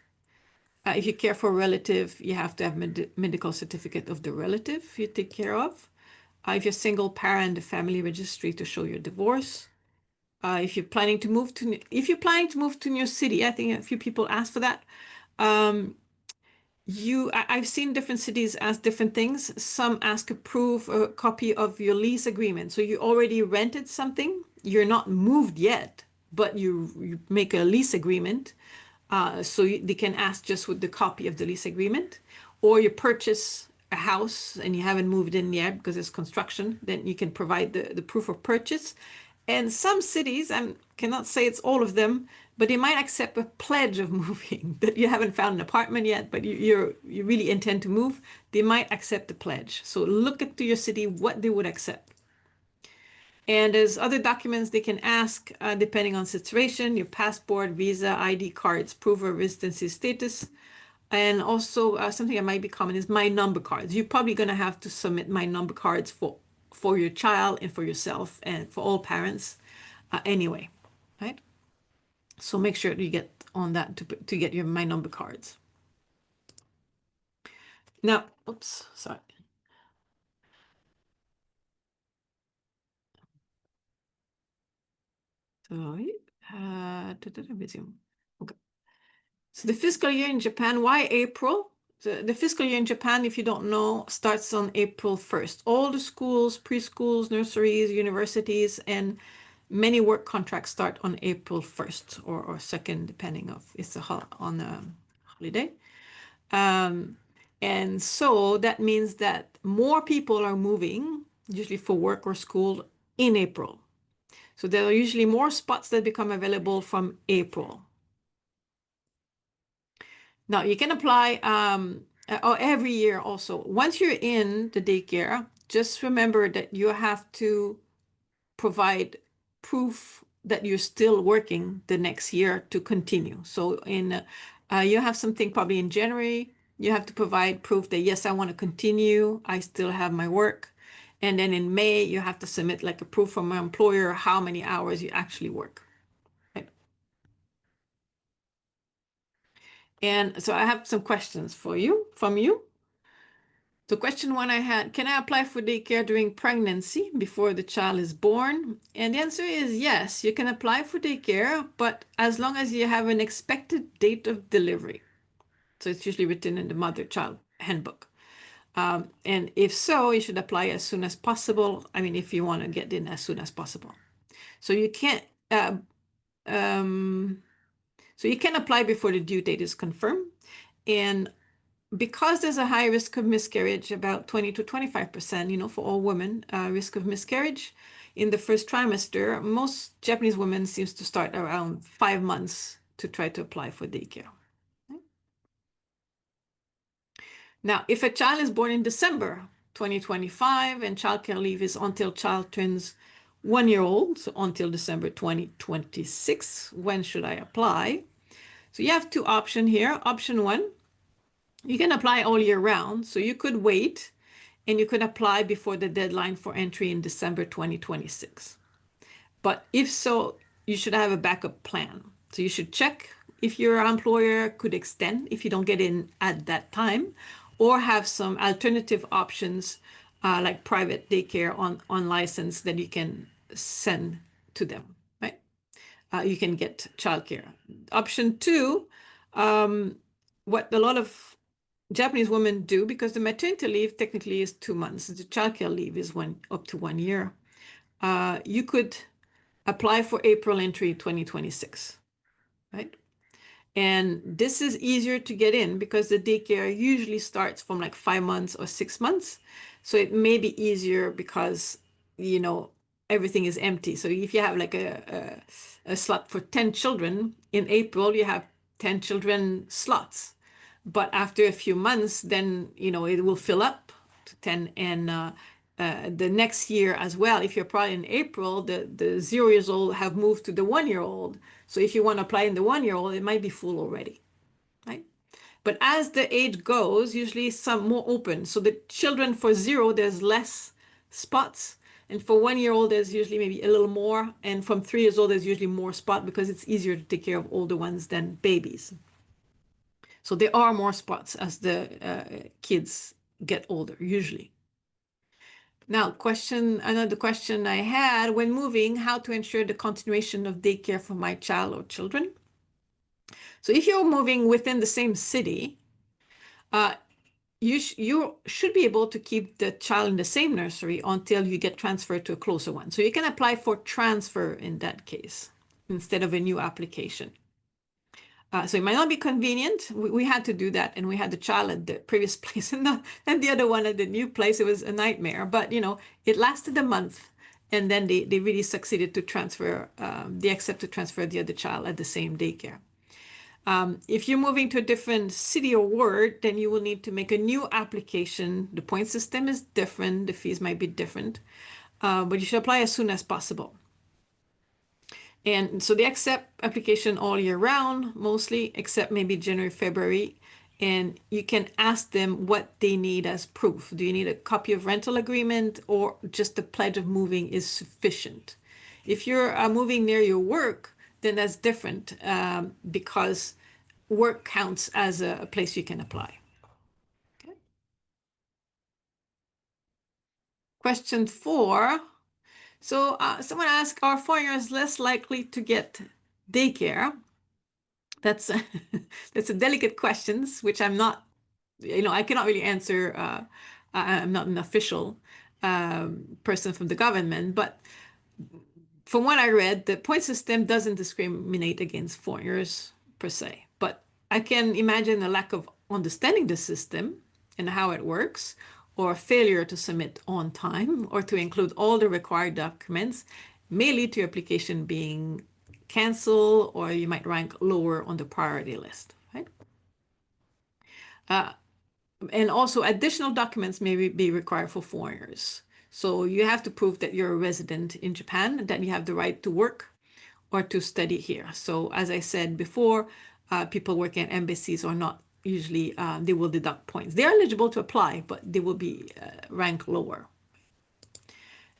Speaker 1: If you care for a relative, you have to have medical certificate of the relative you take care of. If you're single parent, the family registry to show your divorce. If you're planning to move to a new city, I think a few people ask for that. I've seen different cities ask different things. Some ask a copy of your lease agreement. So you already rented something. You're not moved yet, but you make a lease agreement. They can ask just with the copy of the lease agreement. Or you purchase a house and you haven't moved in yet because it's construction, then you can provide the proof of purchase. And some cities, I cannot say it's all of them, but they might accept a pledge of moving that you haven't found an apartment yet, but you really intend to move. They might accept a pledge. So look into your city what they would accept. And there's other documents they can ask depending on situation, your passport, visa, ID cards, proof of residency status. And also something that might be common is my number cards. You're probably going to have to submit my number cards for your child and for yourself and for all parents anyway, right? So make sure you get on that to get your my number cards. Now, oops, sorry. Sorry, resume. Okay. So the fiscal year in Japan, why April? The fiscal year in Japan, if you don't know, starts on April 1st. All the schools, preschools, nurseries, universities, and many work contracts start on April 1st or 2nd, depending on it's on a holiday. And so that means that more people are moving, usually for work or school, in April. So there are usually more spots that become available from April. Now you can apply every year also. Once you're in the daycare, just remember that you have to provide proof that you're still working the next year to continue. So you have something probably in January, you have to provide proof that yes, I want to continue, I still have my work. And then in May, you have to submit like a proof from my employer how many hours you actually work. Right? And so I have some questions from you. So question one I had, can I apply for daycare during pregnancy before the child is born? And the answer is yes, you can apply for daycare, but as long as you have an expected date of delivery. So it's usually written in the mother-child handbook. And if so, you should apply as soon as possible. I mean, if you want to get in as soon as possible. So you can't, so you can apply before the due date is confirmed. And because there's a high risk of miscarriage, about 20 to 25%, for all women, risk of miscarriage in the first trimester, most Japanese women seems to start around 5 months to try to apply for daycare. Now, if a child is born in December 2025 and childcare leave is until child turns 1 year old, so until December 2026, when should I apply? So you have two options here. Option one, you can apply all year round. So you could wait and you could apply before the deadline for entry in December 2026. But if so, you should have a backup plan. So you should check if your employer could extend if you don't get in at that time, or have some alternative options like private daycare on license that you can send to them, right? You can get childcare. Option two, what a lot of Japanese women do, because the maternity leave technically is 2 months, the childcare leave is up to 1 year. You could apply for April entry 2026, right? And this is easier to get in because the daycare usually starts from like 5 months or 6 months. So it may be easier because, everything is empty. So if you have like a slot for 10 children in April, you have 10 children slots. But after a few months, then, it will fill up to 10. And the next year as well, if you're probably in April, the 0 years old have moved to the 1 year old. So if you want to apply in the 1 year old, it might be full already, right? But as the age goes, usually some more open. So the children for 0, there's less spots. And for 1 year old, there's usually maybe a little more. And from 3 years old, there's usually more spot because it's easier to take care of older ones than babies. So there are more spots as the kids get older, usually. Now, another question I had when moving, how to ensure the continuation of daycare for my child or children. So if you're moving within the same city, you should be able to keep the child in the same nursery until you get transferred to a closer one. So you can apply for transfer in that case instead of a new application. So it might not be convenient. We had to do that, and we had the child at the previous place and the other one at the new place. It was a nightmare, but it lasted a month, and then they really succeeded to transfer. They accept to transfer the other child at the same daycare. If you're moving to a different city or ward, then you will need to make a new application. The point system is different. The fees might be different, but you should apply as soon as possible. And so they accept application all year round, mostly, except maybe January, February. And you can ask them what they need as proof. Do you need a copy of rental agreement, or just the pledge of moving is sufficient? If you're moving near your work, then that's different because work counts as a place you can apply. Okay. Question 4. So someone asked, are foreigners less likely to get daycare? That's a delicate question, which I'm not, I cannot really answer. I'm not an official person from the government, but from what I read, the point system doesn't discriminate against foreigners per se. But I can imagine a lack of understanding the system and how it works, or failure to submit on time or to include all the required documents may lead to your application being canceled, or you might rank lower on the priority list, right? And also additional documents may be required for foreigners. So you have to prove that you're a resident in Japan, that you have the right to work or to study here. So as I said before, people working at embassies are not usually, they will deduct points. They're eligible to apply, but they will be ranked lower.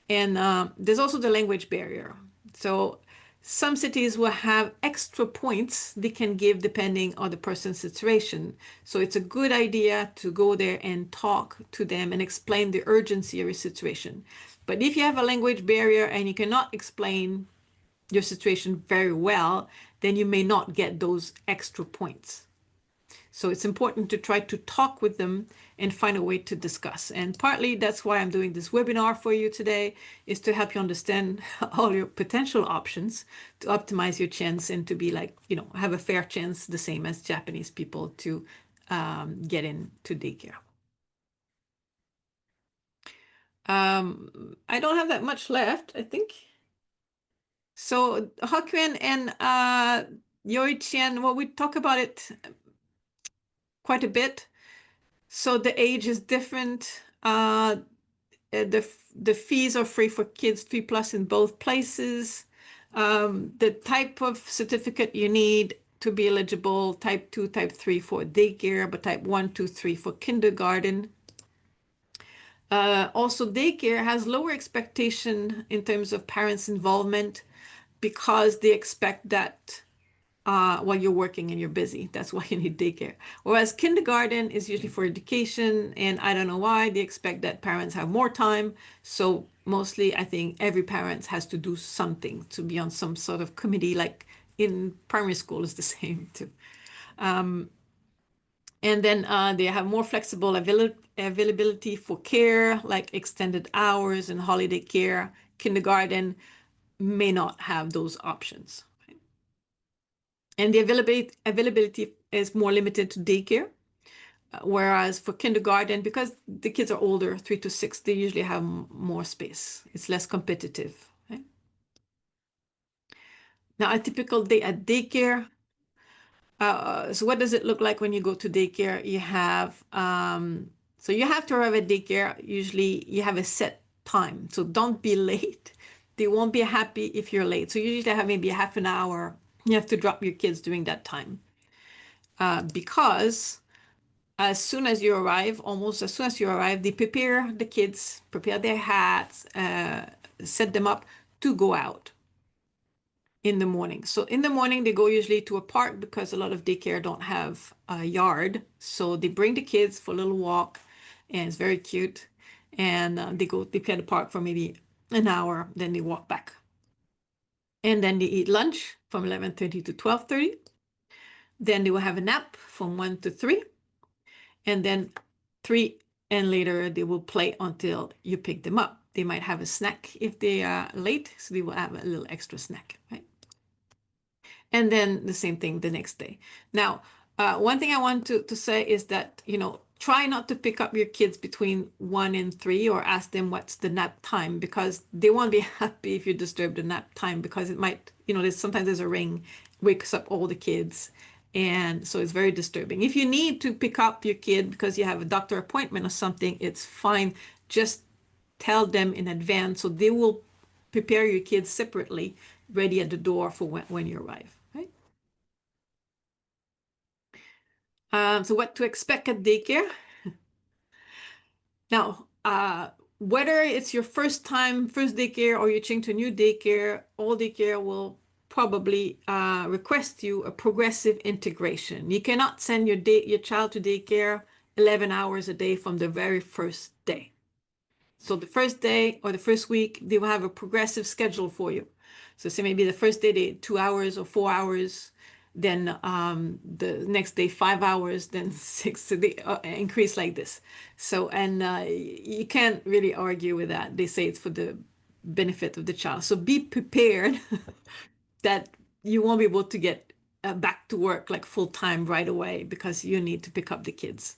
Speaker 1: And there's also the language barrier. So some cities will have extra points they can give depending on the person's situation. So it's a good idea to go there and talk to them and explain the urgency of your situation. But if you have a language barrier and you cannot explain your situation very well, then you may not get those extra points. So it's important to try to talk with them and find a way to discuss. And partly that's why I'm doing this webinar for you today, is to help you understand all your potential options to optimize your chance and to be like, have a fair chance, the same as Japanese people, to get into daycare. I don't have that much left, I think. So Hoikuen and Youchien, well, we talk about it quite a bit. So the age is different. The fees are free for kids 3+ in both places. The type of certificate you need to be eligible, type 2, type 3 for daycare, but type 1, 2, 3 for kindergarten. Also, daycare has lower expectation in terms of parents' involvement because they expect that while you're working and you're busy. That's why you need daycare. Whereas kindergarten is usually for education, and I don't know why they expect that parents have more time. So mostly, I think every parent has to do something, to be on some sort of committee, like in primary school is the same too. And then they have more flexible availability for care, like extended hours and holiday care. Kindergarten may not have those options. And the availability is more limited to daycare, whereas for kindergarten, because the kids are older, 3 to 6, they usually have more space. It's less competitive. Now, a typical day at daycare, So what does it look like when you go to daycare? You have so you have to arrive at daycare. Usually you have a set time, so don't be late. They won't be happy if you're late. So you usually have maybe a half an hour. You have to drop your kids during that time because as soon as you arrive, almost as soon as you arrive, they prepare the kids, prepare their hats, set them up to go out in the morning. So in the morning, they go usually to a park because a lot of daycare don't have a yard. So they bring the kids for a little walk, and it's very cute. And they play at the park for maybe an hour, then they walk back. And then they eat lunch from 11:30 to 12:30. Then they will have a nap from 1 to 3. And then 3 and later they will play until you pick them up. They might have a snack if they are late, so they will have a little extra snack, right? And then the same thing the next day. Now, one thing I want to say is that, try not to pick up your kids between 1 and 3 or ask them what's the nap time because they won't be happy if you disturb the nap time because it might, sometimes there's a ring, wakes up all the kids. And so it's very disturbing. If you need to pick up your kid because you have a doctor appointment or something, it's fine. Just tell them in advance so they will prepare your kids separately, ready at the door for when you arrive, right? So what to expect at daycare? Now, whether it's your first time, first daycare, or you're changing to a new daycare, all daycare will probably request you a progressive integration. You cannot send your child to daycare 11 hours a day from the very first day. So the first day or the first week, they will have a progressive schedule for you. So say maybe the first day they 2 hours or 4 hours, then the next day 5 hours, then six. So they increase like this. So and you can't really argue with that. They say it's for the benefit of the child. So be prepared that you won't be able to get back to work like full time right away because you need to pick up the kids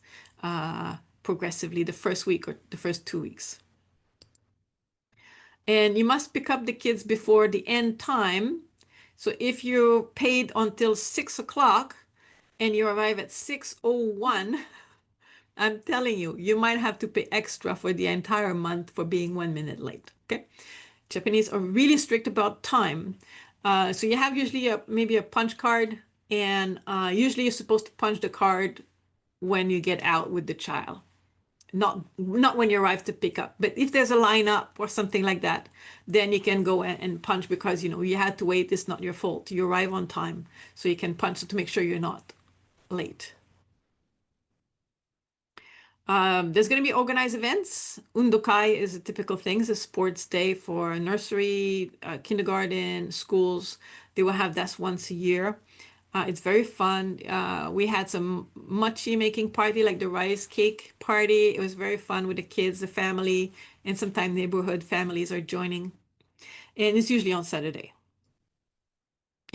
Speaker 1: progressively the first week or the first 2 weeks. And you must pick up the kids before the end time. So if you're paid until 6 o'clock and you arrive at 6:01, I'm telling you, you might have to pay extra for the entire month for being 1 minute late. Okay. Japanese are really strict about time. So you have usually maybe a punch card, and usually you're supposed to punch the card when you get out with the child. Not when you arrive to pick up, but if there's a lineup or something like that, then you can go and punch because you had to wait. It's not your fault. You arrive on time, so you can punch to make sure you're not late. There's going to be organized events. Undokai is a typical thing. It's a sports day for nursery, kindergarten, schools. They will have that once a year. It's very fun. We had some mochi making party, like the rice cake party. It was very fun with the kids, the family, and sometimes neighborhood families are joining. And it's usually on Saturday.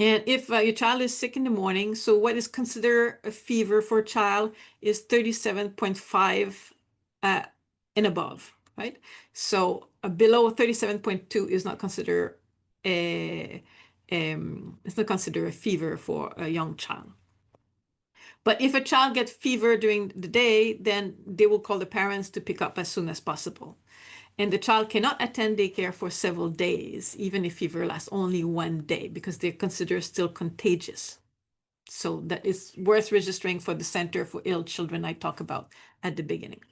Speaker 1: And if your child is sick in the morning, so what is considered a fever for a child is 37.5 uh, and above, right? So below 37.2 is not considered a it's not considered a fever for a young child. But if a child gets fever during the day, then they will call the parents to pick up as soon as possible. And the child cannot attend daycare for several days, even if fever lasts only 1 day, because they're considered still contagious. So that is worth registering for the Center for Ill Children I talked about at the beginning.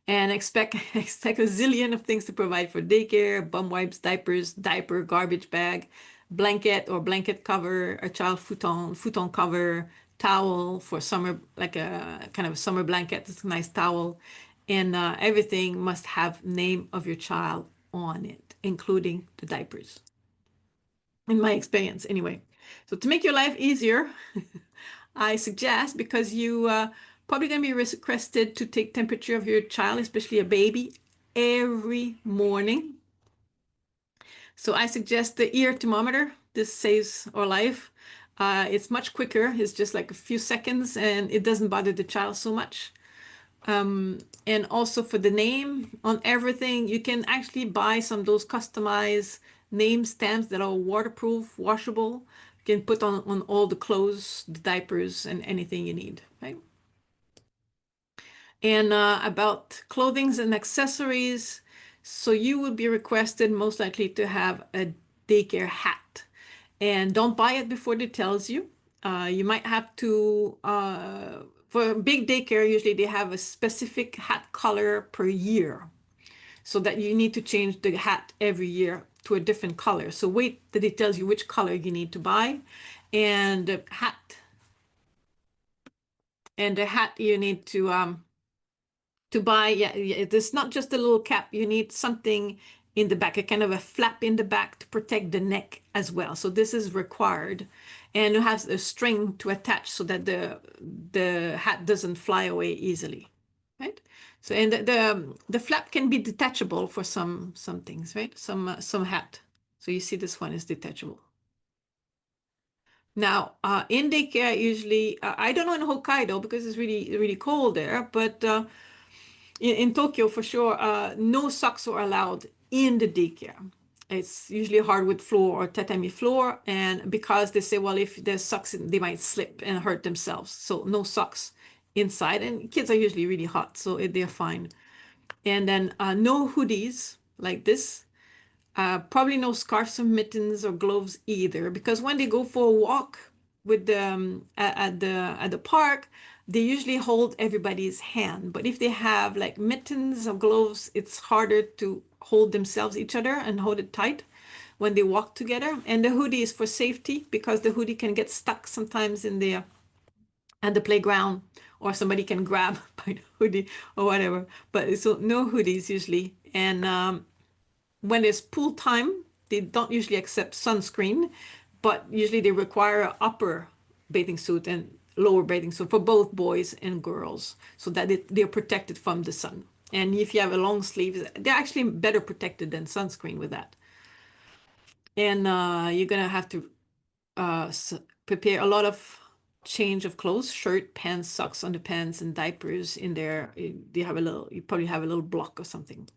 Speaker 1: And expect a zillion of things to provide for daycare: bum wipes, diapers, diaper, garbage bag, blanket or blanket cover, a child futon cover, towel for summer, like a kind of a summer blanket. It's a nice towel. And everything must have name of your child on it, including the diapers. In my experience, anyway. So to make your life easier, I suggest, because you probably going to be requested to take temperature of your child, especially a baby, every morning. So I suggest the ear thermometer. This saves our life. It's much quicker. It's just like a few seconds, and it doesn't bother the child so much. And also for the name on everything, you can actually buy some of those customized name stamps that are waterproof, washable. can put on all the clothes, the diapers, and anything you need, right? And about clothings and accessories, so you would be requested most likely to have a daycare hat. And don't buy it before it tells you. You might have to, for big daycare, usually they have a specific hat color per year, so that you need to change the hat every year to a different color. So wait that it tells you which color you need to buy. And the hat, you need to buy, yeah, it's not just a little cap. You need something in the back, a kind of a flap in the back to protect the neck as well. So this is required. And it has a string to attach so that the hat doesn't fly away easily, right? So, and the flap can be detachable for some things, right? Some hat. So you see this one is detachable. Now, in daycare, usually, I don't know in Hokkaido because it's really, really cold there, but in Tokyo, for sure, no socks are allowed in the daycare. It's usually hardwood floor or tatami floor. And because they say, well, if there's socks, they might slip and hurt themselves. So no socks inside. And kids are usually really hot, so they're fine. And then no hoodies like this. Probably no scarves or mittens or gloves either, because when they go for a walk with them at the park, they usually hold everybody's hand. But if they have like mittens or gloves, it's harder to hold themselves each other and hold it tight when they walk together. And the hoodie is for safety because the hoodie can get stuck sometimes in the at the playground, or somebody can grab by the hoodie or whatever. But so no hoodies usually. And when it's pool time, they don't usually accept sunscreen, but usually they require an upper bathing suit and lower bathing suit for both boys and girls, so that they're protected from the sun. And if you have a long sleeve, they're actually better protected than sunscreen with that. And you're gonna have to prepare a lot of change of clothes, shirt, pants, socks, underpants, and diapers in there. You probably have a little block or something.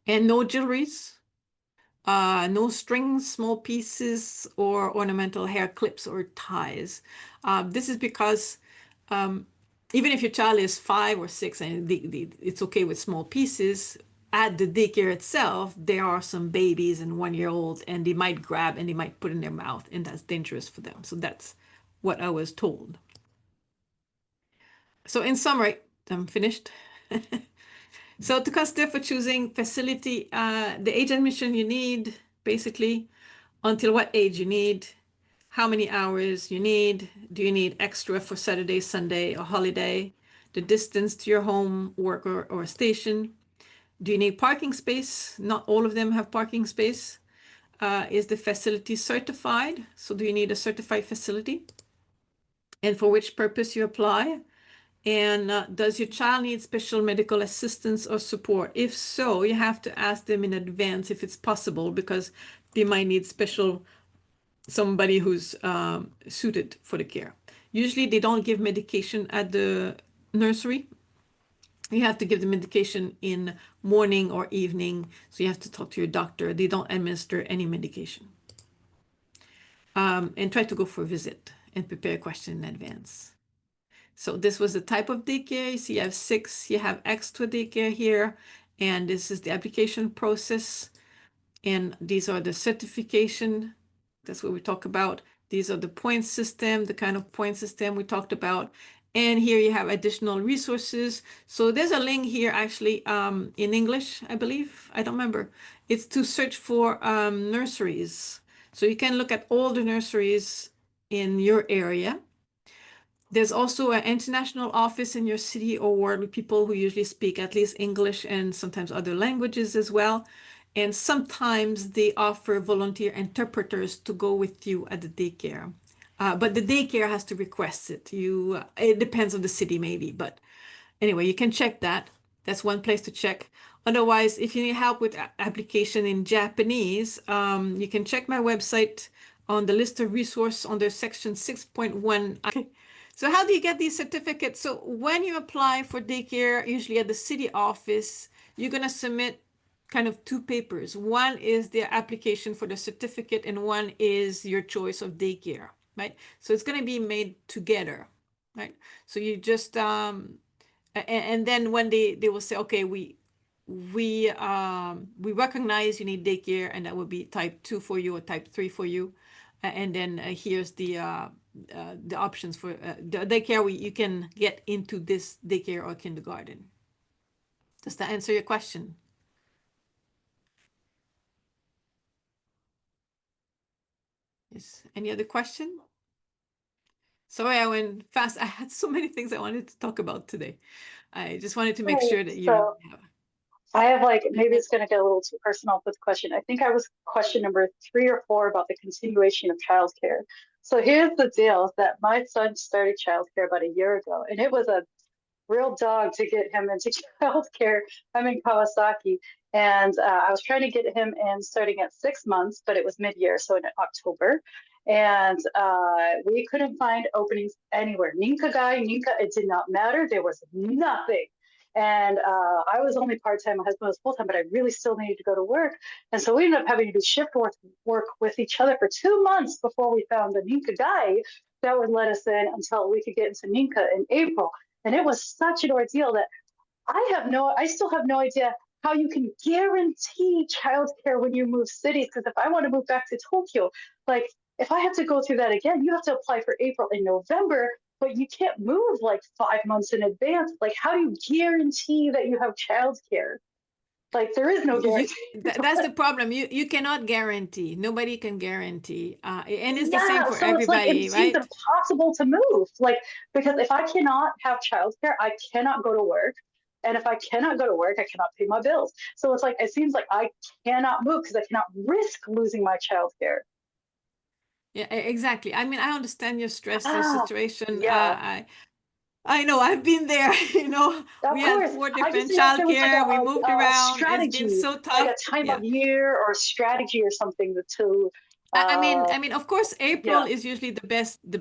Speaker 1: And no jewelries. No strings, small pieces, or ornamental hair clips or ties. This is because even if your child is 5 or 6 and it's okay with small pieces, at the daycare itself, there are some babies and 1-year-olds, and they might grab and they might put in their mouth, and that's dangerous for them. So that's what I was told. So in summary, I'm finished. So to consider for choosing facility, the age admission you need, basically, until what age you need, how many hours you need, do you need extra for Saturday, Sunday, or holiday, the distance to your home, work, or station, do you need parking space? Not all of them have parking space. Is the facility certified? So do you need a certified facility? And for which purpose you apply? And does your child need special medical assistance or support? If so, you have to ask them in advance if it's possible, because they might need somebody who's suited for the care. Usually they don't give medication at the nursery. You have to give the medication in morning or evening. So you have to talk to your doctor. They don't administer any medication. And try to go for a visit and prepare a question in advance. So this was the type of daycare. You see, you have 6, you have extra daycare here, and this is the application process. And these are the certification. That's what we talk about. These are the point system, the kind of point system we talked about. And here you have additional resources. So there's a link here actually in English, I believe. I don't remember. It's to search for nurseries. So you can look at all the nurseries in your area. There's also an international office in your city or ward with people who usually speak at least English and sometimes other languages as well. And sometimes they offer volunteer interpreters to go with you at the daycare. But the daycare has to request it. It depends on the city maybe, but anyway, you can check that. That's one place to check. Otherwise, if you need help with application in Japanese, you can check my website on the list of resource under section 6.1. Okay. So how do you get these certificates? So when you apply for daycare, usually at the city office, you're going to submit kind of two papers. One is the application for the certificate, and one is your choice of daycare, right? So it's going to be made together, right? So you just and then when they will say, okay, we recognize you need daycare, and that would be type 2 for you or type 3 for you, and then here's the options for the daycare. You can get into this daycare or kindergarten. Does that answer your question? Yes. Any other question? Sorry, I went fast. I had so many things I wanted to talk about today. I just wanted to make
Speaker 2: Right.
Speaker 1: sure that you
Speaker 2: So
Speaker 1: have.
Speaker 2: I have like, maybe
Speaker 1: And
Speaker 2: it's going to get a little too personal with the question. I think I was question number 3 or 4 about the continuation of childcare. So here's the deal, is that my son started childcare about a year ago, and it was a real dog to get him into childcare. I'm in Kawasaki, and I was trying to get him in starting at 6 months, but it was mid-year, so in October. And we couldn't find openings anywhere. Ninka, it did not matter. There was nothing. And I was only part-time, my husband was full-time, but I really still needed to go to work. And so we ended up having to do shift work with each other for 2 months before we found the Ninka guy that would let us in until we could get into Ninka in April. And it was such an ordeal that I still have no idea how you can guarantee childcare when you move cities. Because if I want to move back to Tokyo, like if I have to go through that again, you have to apply for April and November, but you can't move like 5 months in advance. Like, how do you guarantee that you have childcare? Like, there is no guarantee.
Speaker 1: that's the problem. You cannot guarantee. Nobody can guarantee. And it's the same
Speaker 2: Yeah,
Speaker 1: for
Speaker 2: so it's like it
Speaker 1: everybody,
Speaker 2: seems
Speaker 1: right?
Speaker 2: impossible to move. Like, because if I cannot have childcare, I cannot go to work. And if I cannot go to work, I cannot pay my bills. So it's like it seems like I cannot move because I cannot risk losing my childcare.
Speaker 1: Yeah, exactly. I mean, I understand your stress, your
Speaker 2: Ah,
Speaker 1: situation.
Speaker 2: yeah.
Speaker 1: I know I've been there.
Speaker 2: Of
Speaker 1: We had
Speaker 2: course.
Speaker 1: 4
Speaker 2: I just
Speaker 1: different
Speaker 2: didn't know if there was like
Speaker 1: childcare. We moved
Speaker 2: a
Speaker 1: around. It's been
Speaker 2: strategy,
Speaker 1: so
Speaker 2: like a
Speaker 1: tough.
Speaker 2: time of
Speaker 1: Yeah.
Speaker 2: year or a strategy or something to
Speaker 1: Of course, April
Speaker 2: yeah.
Speaker 1: is usually the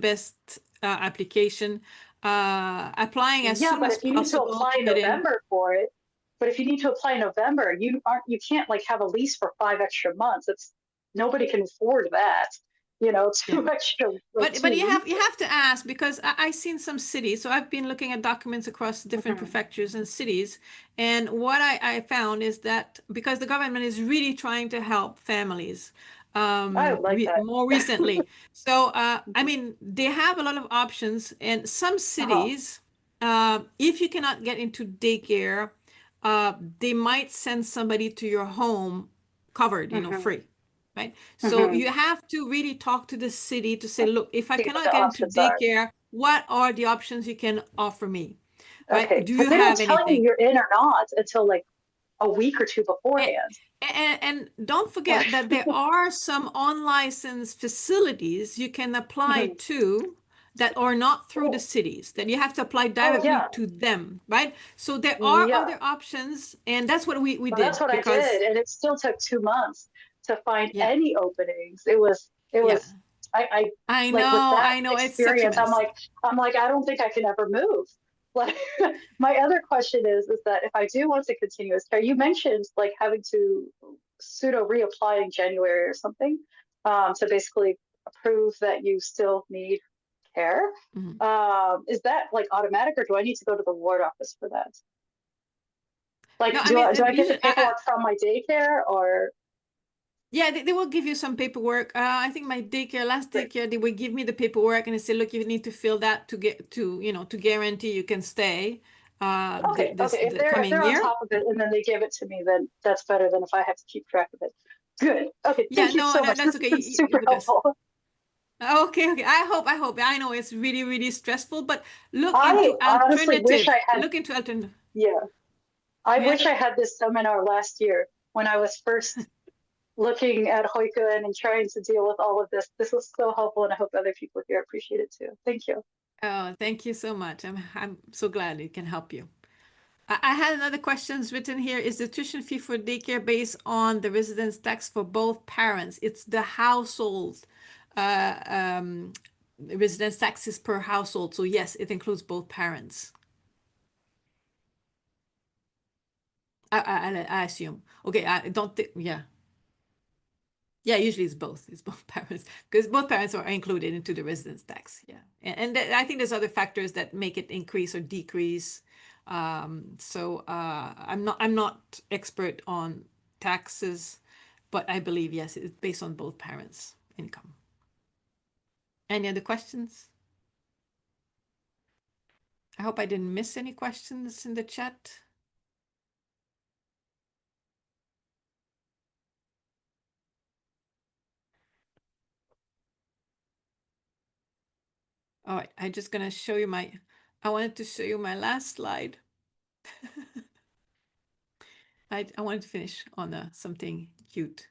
Speaker 1: best application. Applying as
Speaker 2: Yeah,
Speaker 1: soon
Speaker 2: but
Speaker 1: as
Speaker 2: if you need to
Speaker 1: possible
Speaker 2: apply
Speaker 1: to
Speaker 2: in
Speaker 1: get in.
Speaker 2: November for it, but if you need to apply in November, you can't like have a lease for 5 extra months. It's nobody can afford that.
Speaker 1: Yeah.
Speaker 2: Two extra like
Speaker 1: But
Speaker 2: two
Speaker 1: you
Speaker 2: leases.
Speaker 1: have to ask because I've seen some cities. So I've been looking at documents across different
Speaker 2: Mhm.
Speaker 1: prefectures and cities. And what I found is that because the government is really trying to help families
Speaker 2: I like that.
Speaker 1: more recently. So I mean, they have a lot of options. And some
Speaker 2: Uh-huh.
Speaker 1: cities, if you cannot get into daycare, they might send somebody to your home covered,
Speaker 2: Hmm.
Speaker 1: free, right? So
Speaker 2: Hmm.
Speaker 1: you have to really talk to the city to say, look, if I
Speaker 2: See what
Speaker 1: cannot
Speaker 2: the
Speaker 1: get into
Speaker 2: options are.
Speaker 1: daycare, what are the options you can offer me, right?
Speaker 2: Okay,
Speaker 1: Do
Speaker 2: because
Speaker 1: you
Speaker 2: they don't
Speaker 1: have
Speaker 2: tell you
Speaker 1: anything?
Speaker 2: you're in or not until like a week or two
Speaker 1: And,
Speaker 2: beforehand.
Speaker 1: and don't forget
Speaker 2: Like,
Speaker 1: that there are some unlicensed facilities you can apply
Speaker 2: mhm.
Speaker 1: to that are not through the
Speaker 2: Oh,
Speaker 1: cities, that you have to apply
Speaker 2: oh
Speaker 1: directly
Speaker 2: yeah,
Speaker 1: to them, right? So there are
Speaker 2: yeah.
Speaker 1: other options, and that's what we
Speaker 2: Well, that's
Speaker 1: did
Speaker 2: what I did,
Speaker 1: because,
Speaker 2: and it still took 2 months to find
Speaker 1: yeah,
Speaker 2: any openings. It
Speaker 1: yeah.
Speaker 2: was, I like with that
Speaker 1: I know, it's such a
Speaker 2: experience,
Speaker 1: mess.
Speaker 2: I'm like, I don't think I can ever move. Like, my other question is that if I do want to continue as care, you mentioned like having to pseudo reapply in January or something, to basically prove that you still need care.
Speaker 1: Mhm.
Speaker 2: Is that like automatic, or do I need to go to the ward office for that?
Speaker 1: No,
Speaker 2: Like,
Speaker 1: I mean,
Speaker 2: do I get the
Speaker 1: usually,
Speaker 2: paperwork from my daycare or?
Speaker 1: yeah, they will give you some paperwork. I think my last
Speaker 2: Great.
Speaker 1: daycare, they would give me the paperwork and they say, look, you need to fill that to get to guarantee you can stay
Speaker 2: Okay, okay. If
Speaker 1: the
Speaker 2: they're
Speaker 1: coming
Speaker 2: on
Speaker 1: year.
Speaker 2: top of it and then they give it to me, then that's better than if I have to keep track of it. Good. Okay,
Speaker 1: Yeah,
Speaker 2: thank you
Speaker 1: no,
Speaker 2: so much.
Speaker 1: that's
Speaker 2: This has
Speaker 1: okay.
Speaker 2: been super
Speaker 1: Because
Speaker 2: helpful.
Speaker 1: okay. I hope. I know it's really, really stressful, but
Speaker 2: I honestly wish I had,
Speaker 1: look into alternative.
Speaker 2: yeah, I
Speaker 1: Yeah.
Speaker 2: wish I had this seminar last year when I was first looking at Hoikuen and trying to deal with all of this. This was so helpful, and I hope other people here appreciate it too. Thank you.
Speaker 1: Oh, thank you so much. I'm so glad it can help you. I had another questions written here. Is the tuition fee for daycare based on the residence tax for both parents? It's the household uh, um, residence taxes per household. So yes, it includes both parents. I assume. Okay, I don't think, yeah. Yeah, usually it's both. It's both parents because both parents are included into the residence tax. Yeah, and I think there's other factors that make it increase or decrease. I'm not expert on taxes, but I believe yes, it's based on both parents' income. Any other questions? I hope I didn't miss any questions in the chat. All right, I'm just gonna show you I wanted to show you my last slide. I wanted to finish on something cute.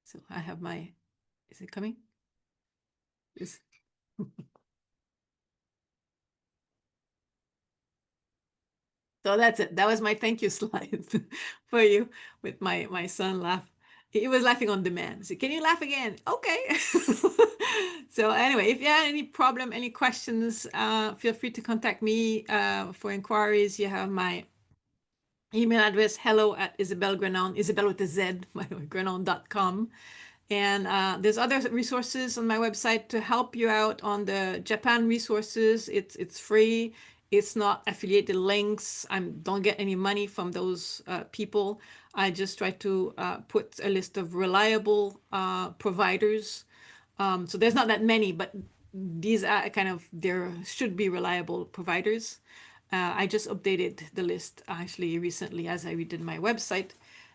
Speaker 1: So I have is it coming? This. So that's it. That was my thank you slide for you with my son laugh. He was laughing on demand. So can you laugh again? Okay. So anyway, if you have any problem, any questions, feel free to contact me for inquiries. You have my email address, hello@isabelgrenon, Isabel with a Z, by the way, grenon.com. And there's other resources on my website to help you out on the Japan resources. It's free. It's not affiliated links. I don't get any money from those people. I just try to put a list of reliable providers. So there's not that many, but these are there should be reliable providers. I just updated the list actually recently as I redid my website.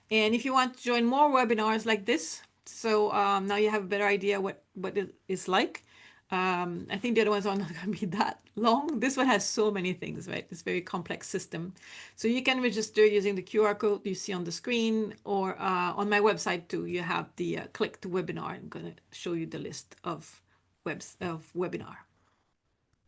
Speaker 1: And if you want to join more webinars like this, so now you have a better idea what it is like. I think the other ones are not going to be that long. This one has so many things, right? It's a very complex system. So you can register using the QR code you see on the screen, or on my website too. You have the click to webinar. I'm going to show you the list of webinar.